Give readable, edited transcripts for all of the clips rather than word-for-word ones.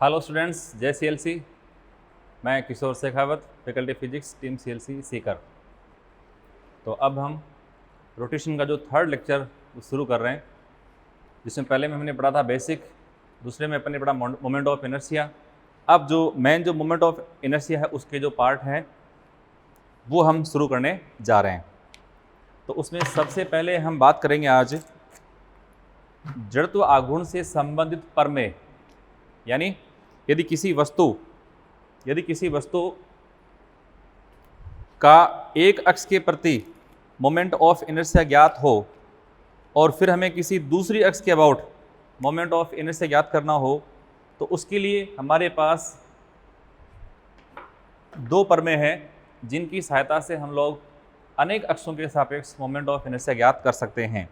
Hello students, जय CLC। मैं Kishore Shekhawat, faculty physics, team CLC Sikar. तो अब हम रोटेशन का जो थर्ड लेक्चर शुरू कर रहे हैं, जिसमें पहले में हमने पढ़ा था बेसिक, दूसरे में अपन ने पढ़ा मोमेंट ऑफ इनर्शिया। अब जो मेन जो मोमेंट ऑफ इनर्शिया है उसके जो पार्ट हैं वो हम शुरू करने जा रहे हैं। तो उसमें सबसे पहले हम बात करेंगे आज जड़त्व आघूर्ण से संबंधित प्रमेय, यानी यदि किसी वस्तु का एक अक्ष के प्रति मोमेंट ऑफ इनर्शिया ज्ञात हो और फिर हमें किसी दूसरी अक्ष के अबाउट मोमेंट ऑफ इनर्शिया ज्ञात करना हो, तो उसके लिए हमारे पास दो प्रमेय हैं जिनकी सहायता से हम लोग अनेक अक्षों के सापेक्ष मोमेंट ऑफ इनर्शिया ज्ञात कर सकते हैं।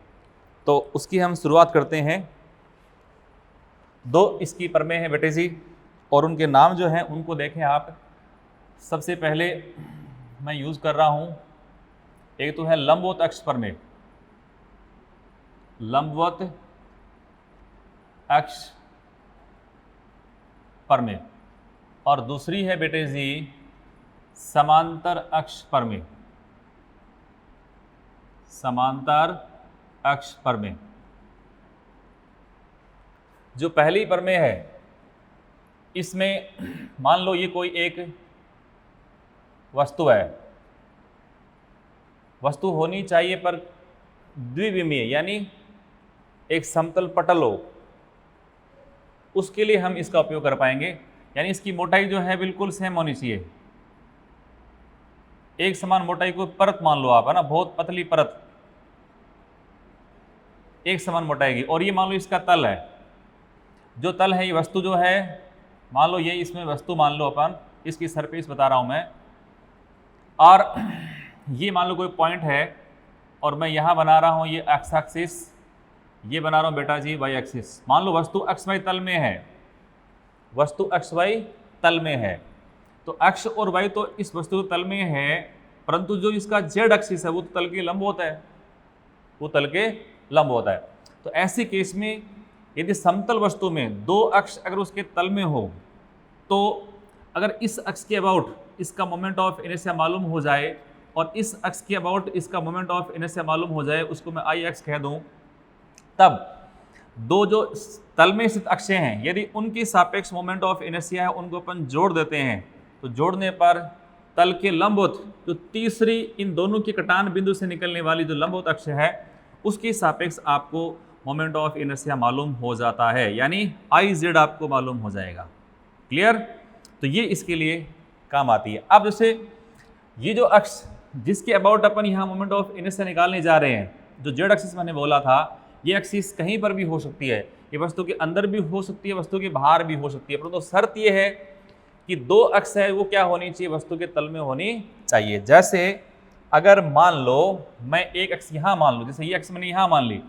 तो उसकी हम शुरुआत करते हैं। दो इसकी प्रमेय हैं बेटे जी, और उनके नाम जो हैं उनको देखें आप। सबसे पहले मैं यूज़ कर रहा हूँ, एक तो है लंबवत अक्ष प्रमेय, लंबवत अक्ष प्रमेय, और दूसरी है बेटे जी समांतर अक्ष प्रमेय, समांतर अक्ष प्रमेय। जो पहली प्रमेय है इसमें मान लो ये कोई एक वस्तु है, वस्तु होनी चाहिए पर द्विविमीय, यानी एक समतल पटल हो, उसके लिए हम इसका उपयोग कर पाएंगे। यानी इसकी मोटाई जो है बिल्कुल सेम होनी चाहिए, एक समान मोटाई को परत मान लो आप, है ना, बहुत पतली परत, एक समान मोटाई की। और ये मान लो इसका तल है, जो तल है ये वस्तु जो है, मान लो ये इसमें वस्तु मान लो अपन, इसकी सरफेस बता रहा हूं मैं, और ये मान लो कोई पॉइंट है और मैं यहाँ बना रहा हूँ ये एक्स एक्सिस, ये बना रहा हूँ बेटा जी वाई एक्सिस। मान लो वस्तु अक्ष वाई तल में है, वस्तु अक्ष वाई तल में है, तो अक्ष और वाई तो इस वस्तु तल में है, परंतु जो इसका जेड एक्सिस है वो तो तल के लंब होता है, वो तल के लंब होता है। तो ऐसे केस में यदि समतल वस्तु में दो अक्ष अगर उसके तल में हो, तो अगर इस अक्ष के अबाउट इसका मोमेंट ऑफ इनर्शिया मालूम हो जाए और इस अक्ष के अबाउट इसका मोमेंट ऑफ इनर्शिया मालूम हो जाए, उसको मैं आई एक्स कह दूं, तब दो जो तल में स्थित अक्ष हैं यदि उनकी सापेक्ष मोमेंट ऑफ इनर्शिया है उनको अपन जोड़ देते हैं, तो जोड़ने पर तल के लंबवत जो तीसरी इन दोनों की कटान बिंदु से निकलने वाली जो लंबवत अक्ष है उसकी सापेक्ष आपको मोमेंट ऑफ इनर्शिया मालूम हो जाता है, यानी आई जेड आपको मालूम हो जाएगा। क्लियर? तो ये इसके लिए काम आती है। अब जैसे ये जो अक्ष जिसके अबाउट अपन यहाँ मोमेंट ऑफ इनर्शिया निकालने जा रहे हैं, जो जेड एक्सिस मैंने बोला था, ये एक्सिस कहीं पर भी हो सकती है, ये वस्तु के अंदर भी हो सकती है, वस्तु के बाहर भी हो सकती है, परंतु शर्त ये है कि दो अक्ष है वो क्या होनी चाहिए, वस्तु के तल में होनी चाहिए। जैसे अगर मान लो मैं एक अक्ष यहाँ मान लो, जैसे ये अक्ष मैंने यहाँ मान ली,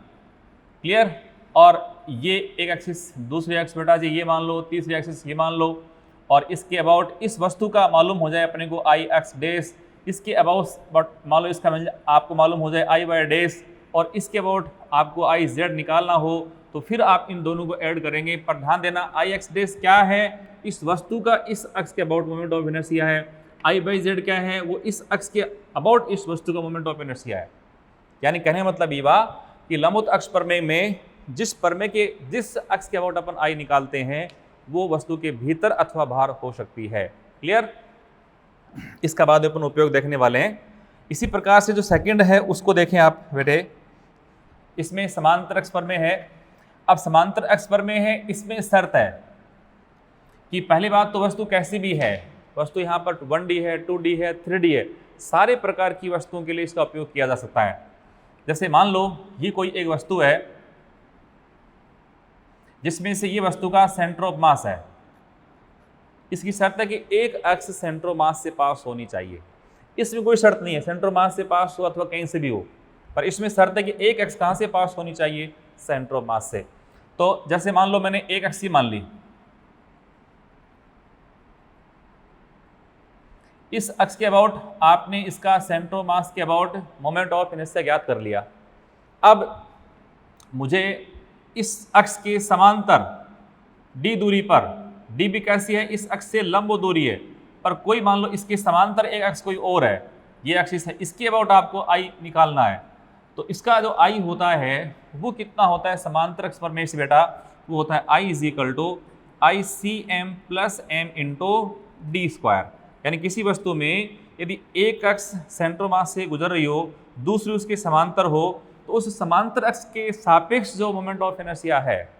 क्लियर, और ये एक एक्सिस दूसरी अक्ष बेटा जी ये मान लो, तीसरी एक्सिस ये मान लो, और इसके अबाउट इस वस्तु का मालूम हो जाए अपने को आई एक्स डेस, इसके अबाउट मान लो इसका आपको मालूम हो जाए आई वाई डेस, और इसके अबाउट आपको आई जेड निकालना हो, तो फिर आप इन दोनों को ऐड करेंगे। पर ध्यान देना आई एक्स डेस क्या है, इस वस्तु का इस अक्ष के अबाउट मोमेंट ऑफ इनर्शिया है, आई बाई जेड क्या है, वो इस अक्ष के अबाउट इस वस्तु का मोमेंट ऑफ इनर्शिया है। यानी कहने का मतलब ये बा कि लंबवत अक्ष प्रमेय में जिस प्रमेय के जिस अक्ष के अबाउट अपन आई निकालते हैं वो वस्तु के भीतर अथवा बाहर हो सकती है। क्लियर? इसका बाद अपन उपयोग देखने वाले हैं। इसी प्रकार से जो सेकंड है उसको देखें आप बेटे, इसमें समांतर अक्ष प्रमेय है। अब समांतर अक्ष प्रमेय है, इसमें शर्त है कि पहली बात तो वस्तु कैसी भी है, वस्तु यहाँ पर 1D है, 2D है, 3D है, सारे प्रकार की वस्तुओं के लिए इसका उपयोग किया जा सकता है। जैसे मान लो ये कोई एक वस्तु है जिसमें से ये वस्तु का सेंटर ऑफ मास है, इसकी शर्त है कि एक अक्ष सेंटर ऑफ मास से पास होनी चाहिए। इसमें कोई शर्त नहीं है सेंटर ऑफ मास से पास हो अथवा कहीं से भी हो, पर इसमें शर्त है कि एक अक्ष कहाँ से पास होनी चाहिए, सेंटर ऑफ मास से। तो जैसे मान लो मैंने एक अक्ष मान ली, इस अक्ष के अबाउट आपने इसका सेंटर ऑफ मास के अबाउट मोमेंट ऑफ इनर्शिया ज्ञात कर लिया। अब मुझे इस अक्ष के समांतर d दूरी पर डी भी कैसी है, इस अक्ष से लंब दूरी है, पर कोई मान लो इसके समांतर एक अक्ष कोई और है, ये एक्सिस है, इसके अबाउट आपको आई निकालना है। तो इसका जो आई होता है वो कितना होता है समांतर अक्ष पर में से बेटा, वो होता है I is equal to I C M plus M into D square. यानी किसी वस्तु में यदि एक अक्ष सेंट्रो मास से गुजर रही हो, दूसरी उसके समांतर हो, तो उस समांतर अक्ष के सापेक्ष जो मोमेंट ऑफ इनर्शिया है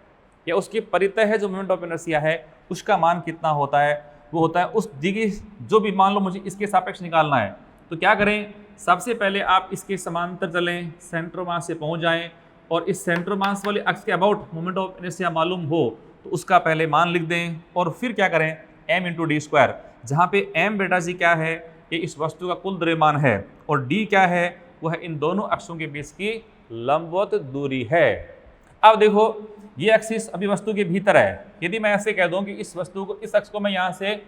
या उसके परितः है जो मोमेंट ऑफ इनर्शिया है, उसका मान कितना होता है, वो होता है उस जगह जो भी, मान लो मुझे इसके सापेक्ष निकालना है, तो क्या करें, सबसे पहले आप इसके समांतर चलें, सेंट्रोमास से पहुंच जाएं, और इस सेंट्रोमास वाले अक्ष के अबाउट मोमेंट ऑफ इनर्शिया मालूम हो तो उसका पहले मान लिख दें, और फिर क्या करें, m इंटू डी स्क्वायर, जहाँ पे m बेटा जी क्या है, ये इस वस्तु का कुल द्रव्यमान है, और d क्या है, वह है इन दोनों अक्षों के बीच की लंबवत दूरी है। अब देखो ये एक्सिस अभी वस्तु के भीतर है, यदि मैं ऐसे कह दूं कि इस वस्तु को, इस अक्ष को मैं यहाँ से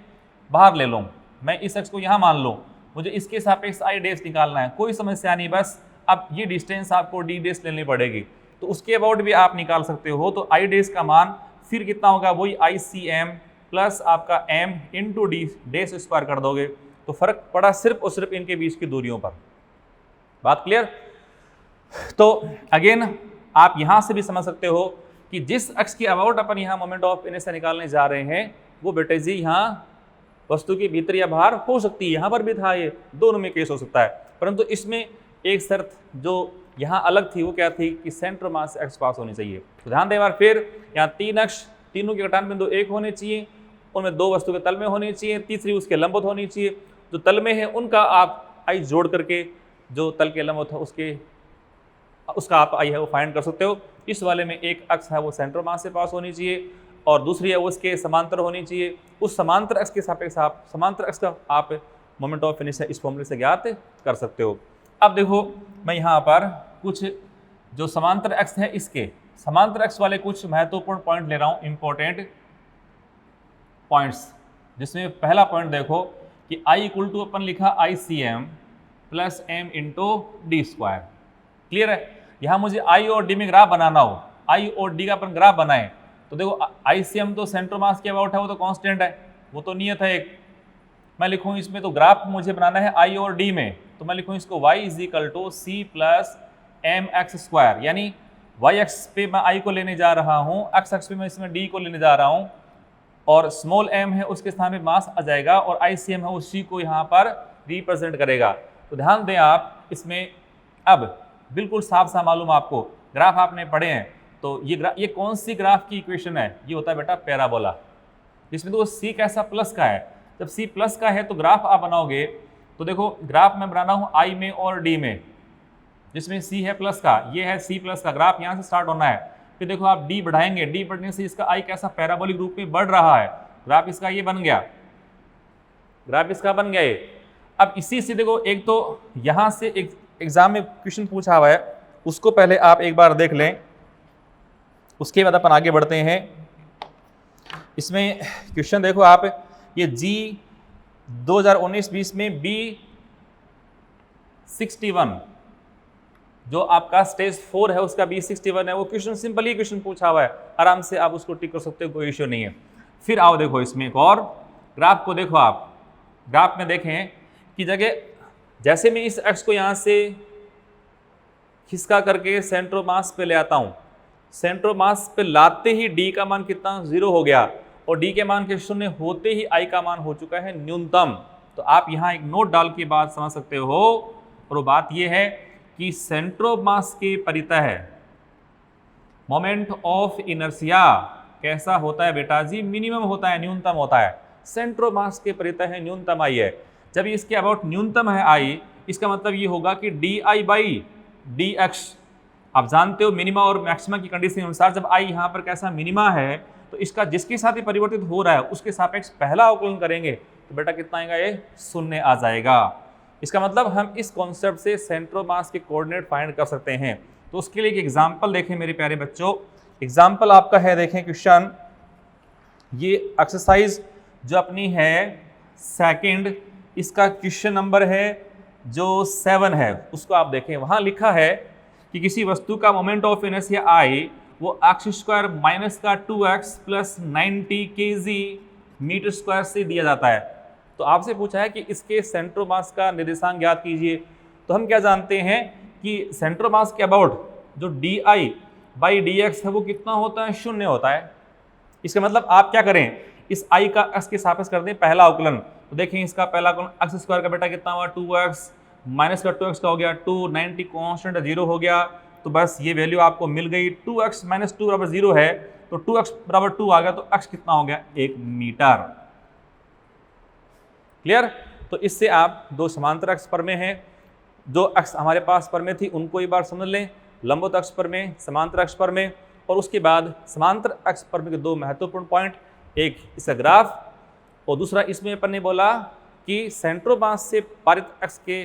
बाहर ले लूँ, मैं इस अक्ष को यहाँ मान लूँ, मुझे इसके सापेक्ष आई डेस निकालना है, कोई समस्या नहीं, बस अब ये डिस्टेंस आपको डी डेस लेनी पड़ेगी, तो उसके अबाउट भी आप निकाल सकते हो। तो आई डेस का मान फिर कितना होगा, वही आई सी एम प्लस आपका एम इंटू डी डेस स्क्वायर कर दोगे, तो फर्क पड़ा सिर्फ और सिर्फ इनके बीच की दूरियों पर। बात क्लियर? तो अगेन आप यहाँ से भी समझ सकते हो कि जिस अक्ष के अबाउट अपन यहाँ मोमेंट ऑफ इनर्शिया निकालने जा रहे हैं, वो बेटे जी यहाँ वस्तु के भीतर या बाहर हो सकती है, यहाँ पर भी था, ये दोनों में केस हो सकता है, परंतु इसमें एक शर्त जो यहाँ अलग थी वो क्या थी कि सेंटर मास एक्स पास होनी चाहिए। तो ध्यान दें एक बार फिर, यहाँ तीन अक्ष, तीनों के घटान बिंदु एक होने चाहिए, उनमें दो वस्तु के तल में होनी चाहिए, तीसरी उसके लंबवत होनी चाहिए, जो तल में है उनका आप आई जोड़ करके जो तल के लंबवत है उसका आप आई है वो फाइंड कर सकते हो। इस वाले में एक अक्ष है वो सेंटर मास से पास होनी चाहिए, और दूसरी है वो उसके समांतर होनी चाहिए, उस समांतर अक्ष के सापेक्ष आप समांतर अक्ष का आप मोमेंट ऑफ इनर्शिया इस फॉर्मूले से ज्ञात कर सकते हो। अब देखो मैं यहाँ पर कुछ जो समांतर अक्ष है इसके समांतर अक्ष वाले कुछ महत्वपूर्ण पॉइंट ले रहा हूँ, इंपॉर्टेंट पॉइंट्स, जिसमें पहला पॉइंट देखो कि आई इक्वल टू अपन लिखा I C M plus M into D square. Clear है? यहाँ मुझे आई और डी में ग्राफ बनाना हो, आई और डी का अपन ग्राफ बनाए, तो देखो आई सी एम तो सेंटर मास के अबाउट है, वो तो कांस्टेंट है, वो तो नियत है एक। मैं लिखूँ इसमें तो ग्राफ मुझे बनाना है आई और डी में, तो मैं लिखूँ इसको y is equal to C plus M X square, यानी y एक्स पे मैं i को लेने जा रहा हूँ, x एक्स पे मैं इसमें d को लेने जा रहा हूँ, और स्मॉल m है उसके स्थान पे मास आ जाएगा, और ICM है उस c को यहाँ पर रिप्रेजेंट करेगा। तो ध्यान दें आप इसमें, अब बिल्कुल साफ साफ मालूम आपको, ग्राफ आपने पढ़े हैं, तो ये कौन सी ग्राफ की इक्वेशन है, ये होता है बेटा पैराबोला, जिसमें तो c कैसा प्लस का है। जब c प्लस का है तो ग्राफ आप बनाओगे, तो देखो ग्राफ मैं बना रहा हूँ i में और d में, जिसमें c है प्लस का, ये है c प्लस का, ग्राफ यहाँ से स्टार्ट होना है, फिर देखो आप d बढ़ाएंगे, d बढ़ने से इसका i कैसा पैराबोलिक रूप में बढ़ रहा है, ग्राफ इसका ये बन गया, ग्राफ इसका बन गया ये। अब इसी से देखो एक तो यहाँ से एक एग्जाम में क्वेश्चन पूछा हुआ है, उसको पहले आप एक बार देख लें, उसके बाद अपन आगे बढ़ते हैं। इसमें क्वेश्चन देखो आप, ये जी 2019-20 में B61 जो आपका स्टेज 4 है उसका B61 है, वो क्वेश्चन सिंपल ही क्वेश्चन पूछा हुआ है, आराम से आप उसको टिक कर सकते हो, कोई इश्यू नहीं है। फिर आओ देखो इसमें एक और ग्राफ को देखो आप, ग्राफ में देखें कि जगह जैसे मैं इस एक्स को यहाँ से खिसका करके सेंट्रो मास पे ले आता हूँ, सेंट्रो मास पे लाते ही डी का मान कितना 0 हो गया, और डी के मान के 0 होते ही आई का मान हो चुका है न्यूनतम। तो आप यहाँ एक नोट डाल के बात समझ सकते हो, और वो बात ये है कि सेंट्रो मास के परितः है मोमेंट ऑफ इनर्शिया कैसा होता है बेटा जी, मिनिमम होता है, न्यूनतम होता है। सेंट्रो मास के परितः है न्यूनतम आई है, जब इसके अबाउट न्यूनतम है आई, इसका मतलब ये होगा कि D I by D x, आप जानते हो मिनिमा और मैक्सिमा की कंडीशन के अनुसार जब आई यहाँ पर कैसा मिनिमा है, तो इसका जिसके साथ ही परिवर्तित हो रहा है उसके सापेक्ष पहला अवकलन करेंगे, तो बेटा कितना आएगा, ये 0 आ जाएगा। इसका मतलब हम इस कॉन्सेप्ट से सेंट्रो मास के कोऑर्डिनेट फाइंड कर सकते हैं। तो उसके लिए एक एग्जाम्पल देखें मेरे प्यारे बच्चों, एग्जाम्पल आपका है, देखें क्वेश्चन, ये एक्सरसाइज जो अपनी है सेकंड, इसका क्वेश्चन नंबर है जो 7 है, उसको आप देखें। वहाँ लिखा है कि किसी वस्तु का मोमेंट ऑफ इनर्शिया आई वो x² माइनस का 2x plus 90 kg metre square से दिया जाता है। तो आपसे पूछा है कि इसके सेंटर ऑफ मास का निर्देशांक ज्ञात कीजिए। तो हम क्या जानते हैं कि सेंटर ऑफ मास के अबाउट जो di/dx है वो कितना होता है, 0 होता है। इसका मतलब आप क्या करें, इस i का x के सापेक्ष कर दें पहला अवकलन। तो देखें इसका पहला अवकलन x स्क्वायर का बेटा कितना हुआ 2x, माइनस का 2x का हो गया 2, 90 कॉन्स्टेंट 0 हो गया। तो बस ये वैल्यू आपको मिल गई, 2x माइनस 2 बराबर 0 है, तो 2x बराबर 2 आ गया, तो x कितना हो गया 1 मीटर। क्लियर। तो इससे आप दो समांतर अक्ष पर में हैं, जो अक्ष हमारे पास पर में थी उनको एक बार समझ लें, लंबवत अक्ष पर में, समांतर अक्ष पर में, और उसके बाद समांतर अक्ष पर में के दो महत्वपूर्ण पॉइंट, एक इसका ग्राफ और दूसरा इसमें अपन ने बोला कि सेंटर ऑफ मास से पारित अक्ष के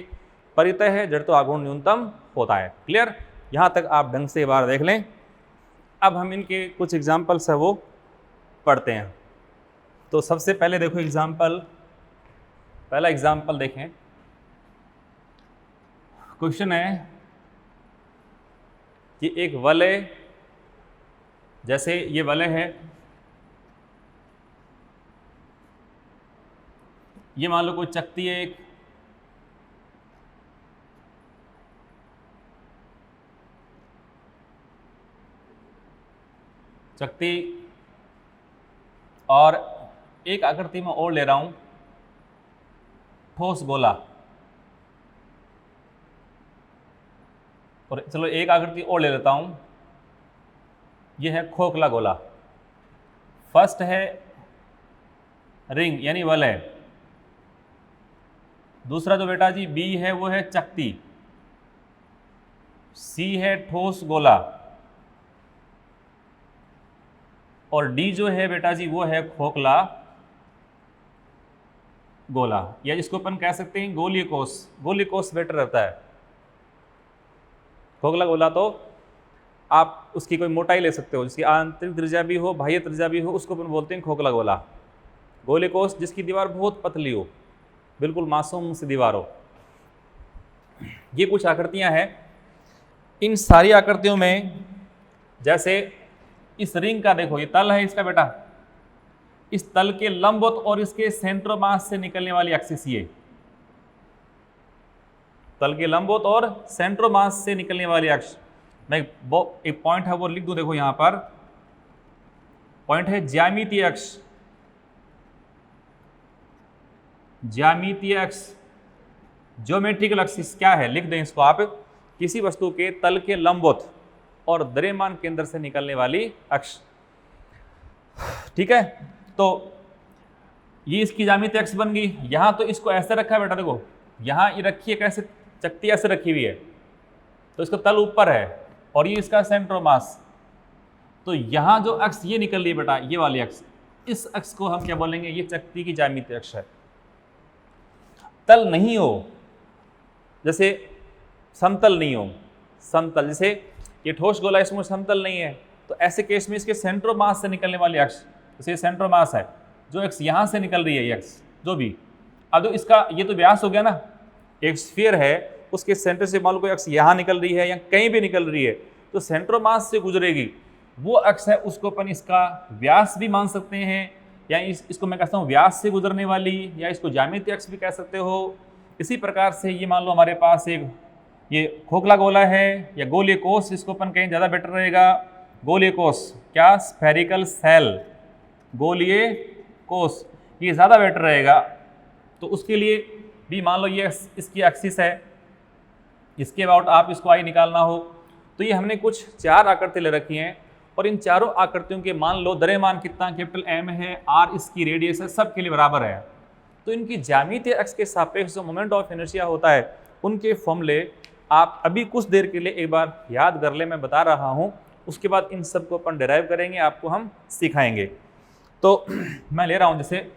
परितः है जड़त्व आघूर्ण न्यूनतम होता है। क्लियर। यहाँ तक आप ढंग से बार देख लें। अब हम इनके कुछ एग्जाम्पल्स है वो पढ़ते हैं। तो सबसे पहले देखो एग्जाम्पल, पहला एग्जाम्पल देखें। क्वेश्चन है कि एक वलय, जैसे ये वलय है, ये मान लो कोई चकती है एक, चकती, और एक आकृति में और ले रहा हूं ठोस गोला, और चलो एक आकृति और ले लेता हूं, यह है खोखला गोला। फर्स्ट है रिंग यानी वलय, दूसरा जो बेटा जी बी है वो है चकती, सी है ठोस गोला, और डी जो है बेटा जी वो है खोखला गोला, या जिसको अपन कह सकते हैं गोलीय कोष। गोलीय कोष बेटर रहता है। खोखला गोला तो आप उसकी कोई मोटाई ले सकते हो, जिसकी आंतरिक त्रिज्या भी हो, बाह्य त्रिज्या भी हो, उसको अपन बोलते हैं खोखला गोला। गोलीय कोष जिसकी दीवार बहुत पतली हो, बिल्कुल मासूम सी दीवार हो। ये कुछ आकृतियां हैं। इन सारी आकृतियों में जैसे इस रिंग का देखो, ये तल है इसका बेटा, इस तल के लंबवत और इसके सेंटर ऑफ मास से निकलने वाली एक्सिस, ये तल के लंबवत और सेंटर ऑफ मास से निकलने वाली अक्ष। मैं एक पॉइंट है वो लिख दूं, देखो यहां पर पॉइंट है ज्यामितीय अक्ष। ज्यामितीय अक्ष, ज्योमेट्रिकल एक्सिस क्या है, लिख दें इसको आप, किसी वस्तु के तल के लंबवत और द्रव्यमान केंद्र से निकलने वाली अक्ष। ठीक है। तो ये इसकी ज्यामितीय अक्ष बन गई। यहां तो इसको ऐसे रखा है बेटा, देखो यहां ये रखी है, कैसे चकती ऐसे रखी हुई है, तो इसका तल ऊपर है और ये इसका सेंटर ऑफ मास। तो यहां जो अक्ष ये निकल रही है बेटा, ये वाली अक्ष, इस अक्ष को हम क्या बोलेंगे, ये चकती की ज्यामितीय अक्ष है। तल नहीं हो, जैसे समतल नहीं हो, समतल जैसे ये ठोस गोला, इसमें समतल नहीं है, तो ऐसे केस में इसके सेंटर ऑफ मास से निकलने वाली अक्ष, जैसे सेंटर ऑफ मास है, जो अक्ष यहां से निकल रही है, ये अक्ष जो भी, अब इसका ये तो व्यास हो गया ना, एक स्फीयर है, उसके सेंटर से मान लो कोई अक्ष यहाँ निकल रही है या कहीं भी निकल रही है, तो सेंटर ऑफ मास से गुजरेगी वो अक्ष है, उसको अपन इसका व्यास भी मान सकते हैं, या इसको मैं कहता हूँ व्यास से गुजरने वाली, या इसको ज्यामितीय अक्ष भी कह सकते हो। इसी प्रकार से ये मान लो हमारे पास एक ये खोखला गोला है या गोलीय कोष, इसको अपन कहीं ज़्यादा बेटर रहेगा। गोलीय कोष क्या, स्फेरिकल सेल, गोलीय कोष, ये ज़्यादा बेटर रहेगा। तो उसके लिए भी मान लो ये इसकी एक्सिस है, इसके अबाउट आप इसको आई निकालना हो, तो ये हमने कुछ 4 आकृति ले रखी हैं, और इन चारों आकृतियों के मान लो द्रव्यमान कितना, कैपिटल M है, R इसकी रेडियस है, सब के लिए बराबर है। तो इनकी ज्यामितीय अक्ष के सापेक्ष जो मोमेंट ऑफ इनर्शिया होता है, उनके फॉर्मूले आप अभी कुछ देर के लिए एक बार याद कर ले, मैं बता रहा हूँ, उसके बाद इन सब को अपन डिराइव करेंगे, आपको हम सिखाएंगे। तो मैं ले रहा हूँ, जैसे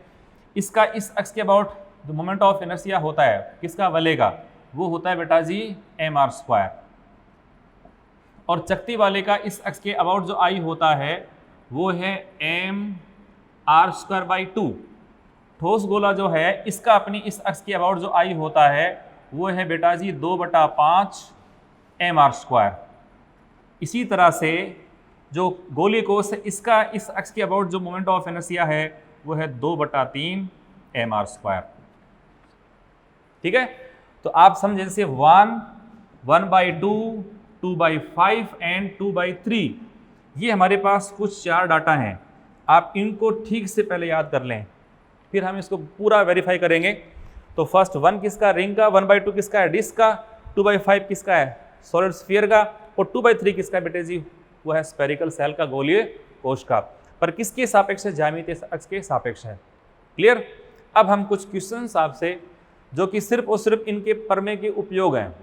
इसका इस अक्ष के अबाउट जो मोमेंट ऑफ इनर्शिया होता है, किसका, वलय का, वो होता है बेटा जी mr², और चकती वाले का इस अक्ष के अबाउट जो आई होता है वो है mr²/2। ठोस गोला जो है इसका अपनी इस अक्ष के अबाउट जो आई होता है वो है बेटा जी 2/5 mr²। इसी तरह से जो गोलीय कोष है, इसका इस अक्ष के अबाउट जो मोमेंट ऑफ इनर्शिया है वो है 2/3 mr²। ठीक है, तो आप समझे जैसे 1, 1/2, 2/5 एंड 2/3, ये हमारे पास कुछ 4 डाटा हैं। आप इनको ठीक से पहले याद कर लें, फिर हम इसको पूरा वेरीफाई करेंगे। तो फर्स्ट 1 किसका, रिंग का, 1/2 किसका है, डिस्क का, 2/5 किसका है, सॉलिड स्फीयर का, और 2/3 किसका बेटे जी, वो है स्फेरिकल सेल का, गोलीय कोश का। पर किसके सापेक्ष है, ज्यामितीय अक्ष के सापेक्ष है। क्लियर। अब हम कुछ क्वेश्चंस आपसे जो कि सिर्फ और सिर्फ इनके प्रमेय के उपयोग हैं,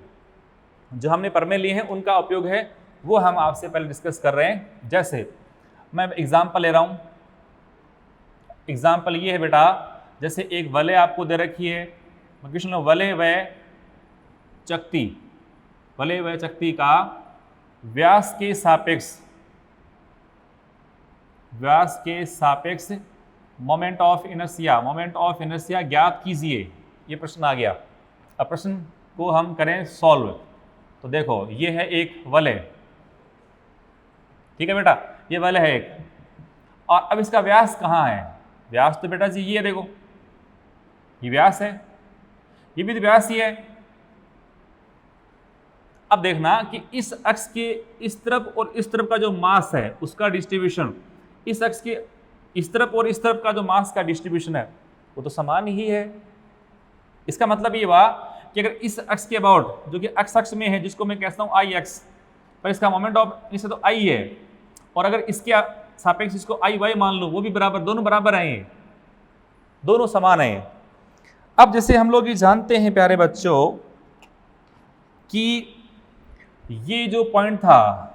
जो हमने प्रमेय लिए हैं उनका उपयोग है, वो हम आपसे पहले डिस्कस कर रहे हैं। जैसे मैं एग्जाम्पल ले रहा हूं, एग्जाम्पल ये है बेटा, जैसे एक वलय आपको दे रखी है, क्वेश्चन वलय व चकती, वलय व चकती का व्यास के सापेक्ष मोमेंट ऑफ इनर्शिया ज्ञात कीजिए, ये प्रश्न आ गया। अब प्रश्न को हम करें सॉल्व। तो देखो ये है एक वलय, ठीक है बेटा, ये वलय है एक, और अब इसका व्यास कहाँ है, व्यास तो बेटा जी ये देखो, ये व्यास है, ये भी तो व्यास ही है। अब देखना कि इस अक्ष के इस तरफ और इस तरफ का जो मास है उसका डिस्ट्रीब्यूशन, इस अक्ष के इस तरफ और इस तरफ का जो मास का डिस्ट्रीब्यूशन है वो तो समान ही है। इसका मतलब ये हुआ कि अगर इस अक्ष के अबाउट, जो कि अक्ष में है, जिसको मैं कहता हूं आई एक्स, पर इसका मोमेंट ऑफ इसे तो आई है, और अगर इसके सापेक्ष इसको आई वाई मान लो, वो भी बराबर, दोनों बराबर हैं, दोनों समान हैं। अब जैसे हम लोग ये जानते हैं प्यारे बच्चों कि ये जो पॉइंट था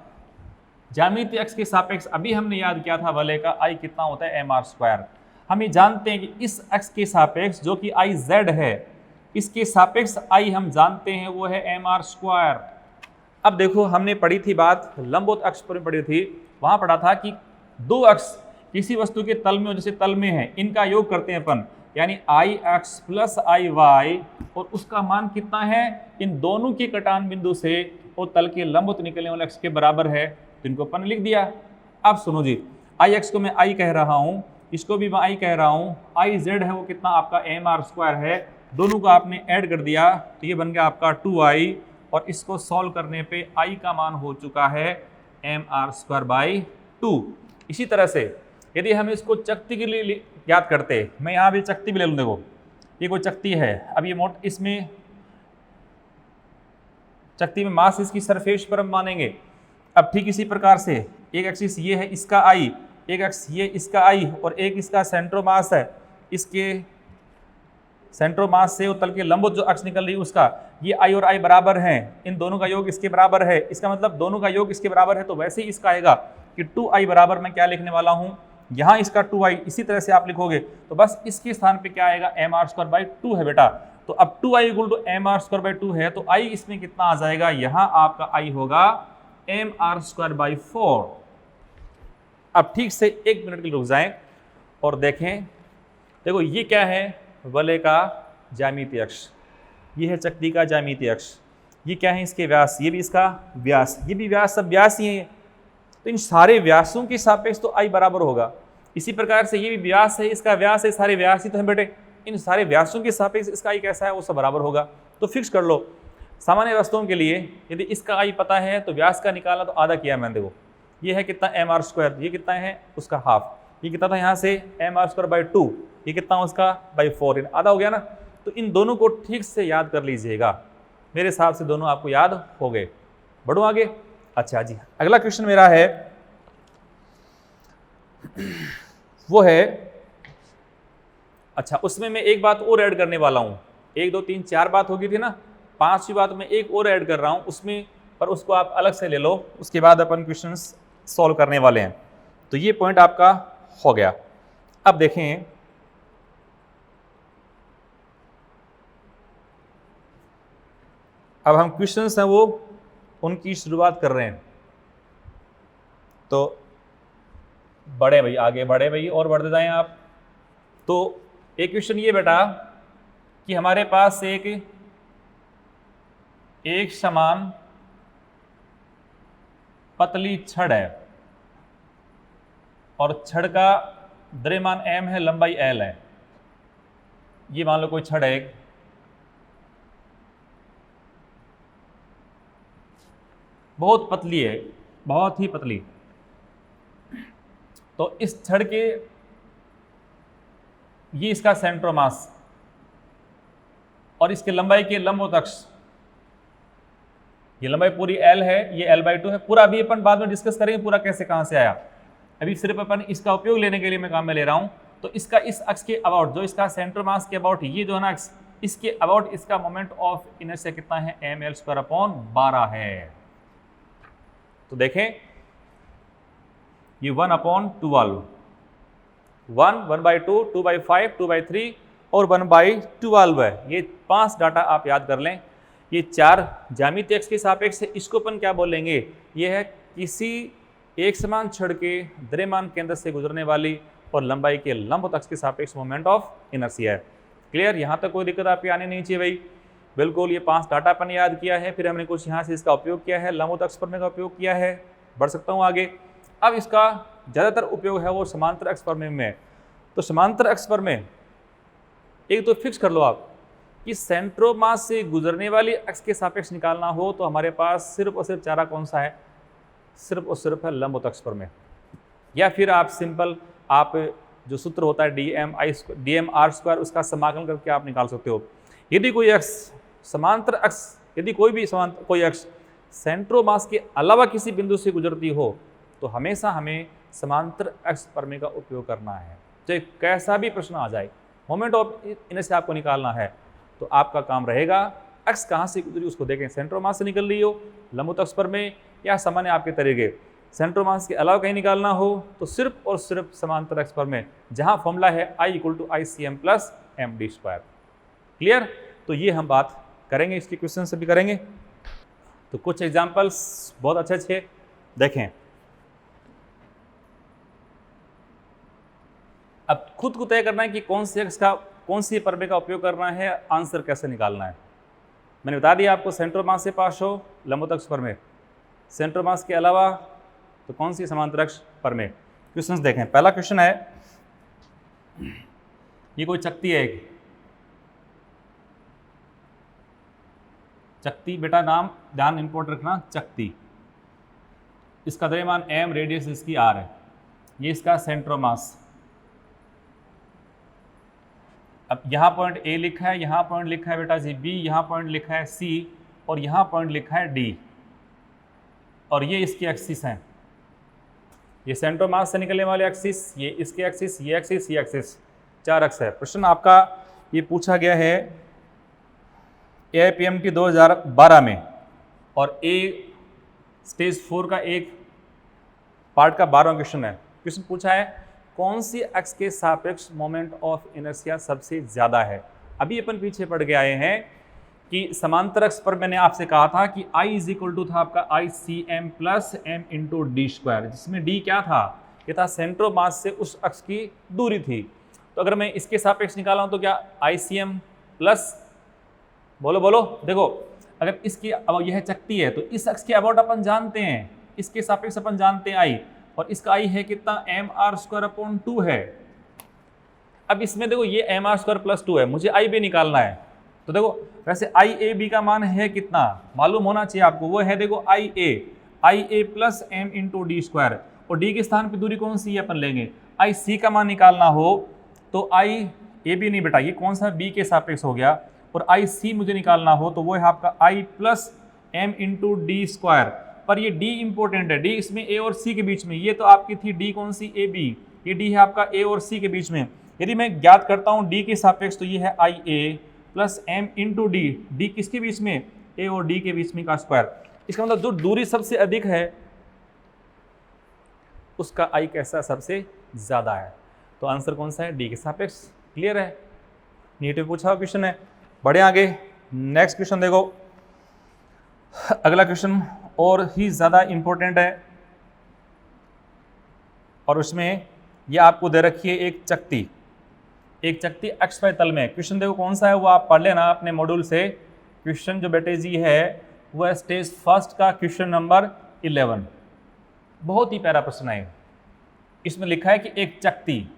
ज्यामितीय अक्ष के सापेक्ष, अभी हमने याद किया था वलय का आई कितना होता है, mr²। हम ये जानते हैं कि इस अक्ष के सापेक्ष जो कि आई जेड है, इसके सापेक्ष आई हम जानते हैं वो है mr²। अब देखो हमने पढ़ी थी बात, लंबवत अक्ष पर पढ़ी थी, वहां पढ़ा था कि दो अक्ष किसी वस्तु के तल में, जैसे तल में है, इनका योग करते हैं अपन, यानी आई एक्स प्लस आई वाई, और उसका मान कितना है, इन दोनों के कटान बिंदु से और तल के लंबवत निकलने वाले अक्ष के बराबर है, तो इनको अपन लिख दिया। अब सुनो जी, आई एक्स को मैं आई कह रहा हूं, इसको भी मैं आई कह रहा हूं, आई जेड है वो कितना आपका mr² है, दोनों को आपने ऐड कर दिया तो ये बन गया आपका 2i, और इसको सॉल्व करने पे i का मान हो चुका है mr²/2। इसी तरह से यदि हम इसको चकती के लिए याद करते, मैं यहाँ भी चकती भी ले लूँ, देखो ये कोई चकती है, अब ये मोट, इसमें चकती में मास इसकी सरफेस पर हम मानेंगे। अब ठीक इसी प्रकार से एक एक्सिस ये है इसका आई, एक एक्स ये इसका आई, और एक इसका सेंट्रोमास है, इसके सेंट्रोमास से और तल के लंबवत जो अक्ष निकल रही है उसका, ये आई और आई बराबर हैं, इन दोनों का योग इसके बराबर है, इसका मतलब दोनों का योग इसके बराबर है, तो वैसे ही इसका आएगा कि 2i बराबर मैं क्या लिखने वाला हूँ, यहाँ इसका 2i, इसी तरह से आप लिखोगे तो बस इसके स्थान पे क्या आएगा, mr²/2 है बेटा। तो अब 2i = mr²/2 है, तो i इसमें कितना आ जाएगा, यहाँ आपका i होगा mr²/4। अब ठीक से 1 मिनट के लिए रुक जाएं और देखें, देखो ये क्या है, वलय का ज्यामितीय अक्ष, ये है चकती का ज्यामितीय अक्ष, ये क्या है, इसके व्यास, ये भी इसका व्यास, ये भी व्यास, सब व्यास ही है, तो इन सारे व्यासों के सापेक्ष तो आई बराबर होगा। इसी प्रकार से ये भी व्यास है, इसका व्यास है, सारे व्यास ही तो हैं बेटे, इन सारे व्यासों के सापेक्ष इसका आई कैसा है, वो सब बराबर होगा। तो फिक्स कर लो, सामान्य वस्तुओं के लिए यदि इसका आई पता है तो व्यास का निकाला तो आधा किया मैंने, देखो ये है कितना mr², ये कितना है उसका हाफ, ये कितना था यहाँ से mr²/2, ये कितना उसका /4, आधा हो गया ना। तो इन दोनों को ठीक से याद कर लीजिएगा, मेरे हिसाब से दोनों आपको याद हो गए। बढ़ो आगे। अच्छा जी, अगला क्वेश्चन मेरा है, वो है, अच्छा उसमें मैं एक बात और ऐड करने वाला हूं, 1 2 3 4 बात होगी थी ना, 5वीं बात में एक और ऐड कर रहा हूं उसमें, पर उसको आप अलग से ले लो, उसके बाद अपन क्वेश्चंस सॉल्व करने वाले हैं। तो ये पॉइंट आपका हो गया। अब देखें, अब हम क्वेश्चंस हैं वो उनकी शुरुआत कर रहे हैं। तो बढ़े भाई, आगे बढ़े भाई, और बढ़ते जाएं आप। तो एक क्वेश्चन ये बेटा कि हमारे पास एक समान पतली छड़ है, और छड़ का द्रव्यमान m है, लंबाई l है। ये मान लो कोई छड़ है एक, बहुत पतली है, बहुत ही पतली। तो इस छड़ के, ये इसका सेंटर मास और इसके लंबाई के लंबवत अक्ष, ये लंबाई पूरी l है, ये l/2 है। पूरा अभी अपन बाद में डिस्कस करेंगे पूरा कैसे कहां से आया, अभी सिर्फ अपन इसका उपयोग लेने के लिए मैं काम में ले रहा हूं। तो इसका इस अक्ष के अबाउट, जो इसका सेंटर मास के अबाउट, ये जो है ना अक्ष, इसके अबाउट इसका मोमेंट ऑफ इनर्शिया कितना है, ml²/12 है। तो देखें ये 1/12, 1/2, 2/5, 2/3 और 1/12 है। ये 5 डाटा आप याद कर लें। ये 4 ज्यामितीय अक्ष के सापेक्ष है। इसको अपन क्या बोलेंगे, ये है किसी एक समान छड़ के द्रव्यमान केंद्र से गुजरने वाली और लंबाई के लंबवत अक्ष के सापेक्ष मोमेंट ऑफ इनर्शिया है। क्लियर, यहाँ तक कोई दिक्कत आपकी आने नहीं चाहिए भाई। बिल्कुल, ये 5 डाटा अपन याद किया है, फिर हमने कुछ यहाँ से इसका उपयोग किया है, लंबवत अक्ष प्रमेय का उपयोग किया है। बढ़ सकता हूँ आगे। अब इसका ज़्यादातर उपयोग है वो समांतर अक्ष प्रमेय में। तो समांतर अक्ष प्रमेय एक तो फिक्स कर लो आप कि सेंट्रोमास से गुजरने वाली अक्ष के सापेक्ष निकालना हो तो हमारे पास सिर्फ और सिर्फ चारा कौन सा है, सिर्फ और सिर्फ है लंबवत अक्ष प्रमेय। या फिर आप सिंपल, आप जो सूत्र होता है dmr², उसका समाकलन करके आप निकाल सकते हो। यदि कोई अक्ष समांतर अक्ष, यदि कोई अक्ष सेंट्रोमास के अलावा किसी बिंदु से गुजरती हो तो हमेशा हमें समांतर अक्ष प्रमेय का उपयोग करना है। चाहे कैसा भी प्रश्न आ जाए, मोमेंट ऑफ इनर्शिया आपको निकालना है तो आपका काम रहेगा अक्ष कहाँ से गुजरी उसको देखें, सेंट्रोमास से निकल रही हो, लंबवत अक्ष प्रमेय, या सामान्य आपके तरीके सेंट्रोमास के अलावा कहीं निकालना हो तो सिर्फ और सिर्फ समांतर अक्ष प्रमेय, जहाँ फॉर्मूला है I=ICM+md²। क्लियर, तो ये हम बात करेंगे, इसके क्वेश्चन से भी करेंगे। तो कुछ एग्जाम्पल्स बहुत अच्छे देखें। अब खुद को तय करना है कि कौन सी अक्ष का, कौन सी प्रमेय का उपयोग करना है, आंसर कैसे निकालना है। मैंने बता दिया आपको, सेंट्रोमास से पास हो लंबवत अक्ष प्रमेय, सेंट्रोमास के अलावा तो कौन सी समांतर अक्ष प्रमेय। क्वेश्चंस देखें। पहला क्वेश्चन है, ये कोई चकती है एक, चकती, बेटा नाम ध्यान इंपोर्ट रखना, चकती। इसका द्रव्यमान m, रेडियस इसकी r है, ये इसका सेंट्रोमास। अब यहाँ पॉइंट A लिखा है, यहाँ पॉइंट लिखा है बेटा जी B, यहाँ पॉइंट लिखा है C और यहाँ पॉइंट लिखा है D, और ये इसकी एक्सिस हैं। ये सेंट्रोमास से निकलने वाले एक्सिस, ये इसके एक्सिस, ये एक्सिस, ये एक्सिस, 4 अक्ष है। प्रश्न आपका ये पूछा गया है AIPMT 2012 में, और स्टेज 4 का एक पार्ट का 12वां क्वेश्चन है। क्वेश्चन पूछा है कौन सी अक्ष के सापेक्ष मोमेंट ऑफ इनर्शिया सबसे ज्यादा है। अभी अपन पीछे पड़ के आए हैं कि समांतर अक्ष पर मैंने आपसे कहा था कि I था आपका ICM+m×d², जिसमें d क्या था, ये था सेंट्रोमास से उस अक्ष की दूरी थी। तो अगर मैं इसके सापेक्ष निकाला हूं तो क्या ICM+, बोलो देखो, अगर इसकी, अब यह चकती है तो इस अक्ष के अबाउट अपन जानते हैं, इसके सापेक्ष अपन जानते हैं I, और इसका I है कितना, mr²/2 है। अब इसमें देखो ये mr²+2 है, मुझे I भी निकालना है। तो देखो वैसे IAB का मान है कितना, मालूम होना चाहिए आपको, वो है देखो IA+m×d², और d के स्थान पे दूरी कौन सी है अपन लेंगे। IC का मान निकालना हो तो IAB नहीं बेटा, ये कौन सा B के सापेक्ष हो गया, और IC मुझे निकालना हो तो वो है आपका I+m×d²। पर ये D इंपॉर्टेंट है, D इसमें A और C के बीच में, ये तो आपकी थी D कौन सी, AB, ये D है आपका A और C के बीच में। यदि मैं ज्ञात करता हूँ D के सापेक्ष तो ये है IA+m×d, D किसके बीच में, A और D के बीच में का स्क्वायर। इसका मतलब जो दूरी सबसे अधिक है उसका I कैसा सबसे ज्यादा है, तो आंसर कौन सा है, D के सापेक्ष। क्लियर है, नीट में पूछा हुआ क्वेश्चन है। बढ़े आगे, नेक्स्ट क्वेश्चन देखो। अगला क्वेश्चन और ही ज़्यादा इम्पोर्टेंट है, और उसमें यह आपको दे रखी है एक चकती XY तल में। क्वेश्चन देखो कौन सा है, वो आप पढ़ लेना अपने मॉड्यूल से। क्वेश्चन जो बेटे जी है वो है स्टेज 1 का क्वेश्चन नंबर 11। बहुत ही प्यारा प्रश्न है। इसमें लिखा है कि एक चकती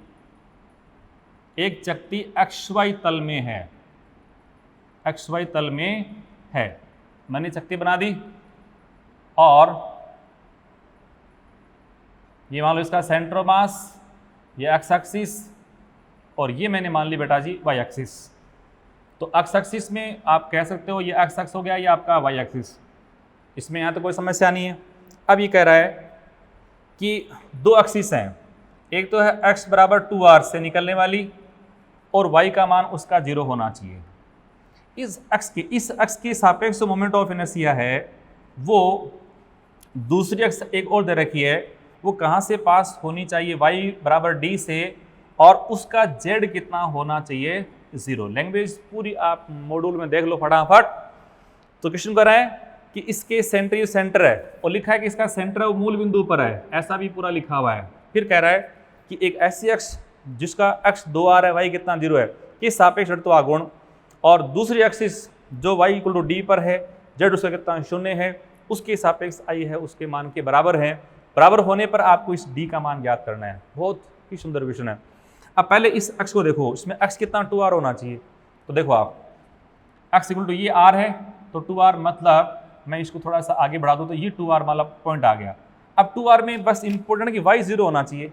एक चकती XY तल में है, XY तल में है, मैंने चकती बना दी और ये मान लो इसका सेंटर ऑफ मास, ये एक्स एक्सिस और ये मैंने मान ली बेटा जी वाई एक्सिस। तो एक्स एक्सिस में आप कह सकते हो ये एक्स एक्स हो गया, ये आपका वाई एक्सिस, इसमें यहाँ तो कोई समस्या नहीं है। अब ये कह रहा है कि दो एक्सिस हैं, एक तो है x बराबर 2r से निकलने वाली और y का मान उसका 0 होना चाहिए। इस x के सापेक्ष जो मोमेंट ऑफ इनर्शिया है वो दूसरी x एक और दे रखी है, वो कहाँ से पास होनी चाहिए, y बराबर d से, और उसका z कितना होना चाहिए, 0। लैंग्वेज पूरी आप मॉड्यूल में देख लो फटाफट। तो क्वेश्चन कर रहा है कि इसके सेंटर है और लिखा है कि इसका सेंटर वो मूल बिंदु पर है, ऐसा भी पूरा लिखा हुआ है। फिर कह रहा है कि एक ऐसी एक्स जिसका x 2r है, y कितना 0 है, कि सापेक्ष जड़त्व आघूर्ण, और दूसरी एक्सिस जो y इक्वल टू d पर है, z उसका कितना 0 है, उसके सापेक्ष i है उसके मान के बराबर है। बराबर होने पर आपको इस d का मान ज्ञात करना है। बहुत ही सुंदर क्वेश्चन है। अब पहले इस x को देखो, इसमें x कितना 2r होना चाहिए। तो देखो आप x इक्वल टू ये r है तो 2r, मतलब मैं इसको थोड़ा सा आगे बढ़ा दूं तो ये 2r वाला पॉइंट आ गया। अब 2r में बस इंपॉर्टेंट कि y 0 होना चाहिए।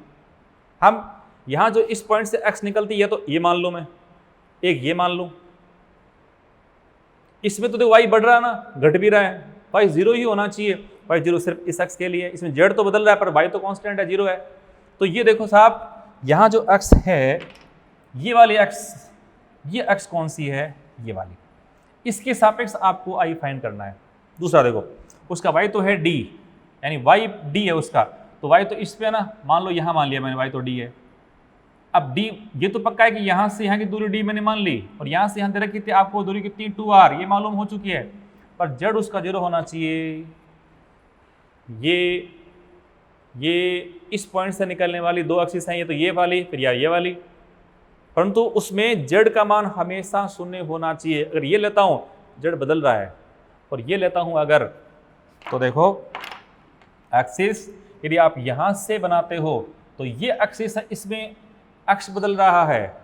हम यहाँ जो इस पॉइंट से x निकलती है तो ये मान लो, मैं एक ये मान लूँ, इसमें तो देखो y बढ़ रहा है ना, घट भी रहा है, y 0 ही होना चाहिए। y 0 सिर्फ इस x के लिए, इसमें z तो बदल रहा है पर y तो कांस्टेंट है, 0 है। तो ये देखो साहब, यहाँ जो x है, ये वाली x, ये x कौन सी है, ये वाली, इसके सापेक्ष आपको i फाइंड करना है। दूसरा देखो, उसका y तो है d, यानी y d है उसका, तो y तो इस पे है ना, मान लो यहाँ मान लिया मैंने y तो d है। अब d ये तो पक्का है कि यहाँ से यहाँ की दूरी d मैंने मान ली, और यहाँ से यहाँ दे रखी थी आपको दूरी कितनी 2r, ये मालूम हो चुकी है, पर z उसका 0 होना चाहिए। ये इस पॉइंट से निकलने वाली दो एक्सिस हैं, ये तो ये वाली फिर या ये वाली, परंतु उसमें z का मान हमेशा 0 होना चाहिए। अगर ये लेता हूँ z बदल रहा है, और ये लेता हूँ अगर, तो देखो एक्सिस यदि आप यहाँ से बनाते हो तो ये एक्सिस है, इसमें x बदल रहा है,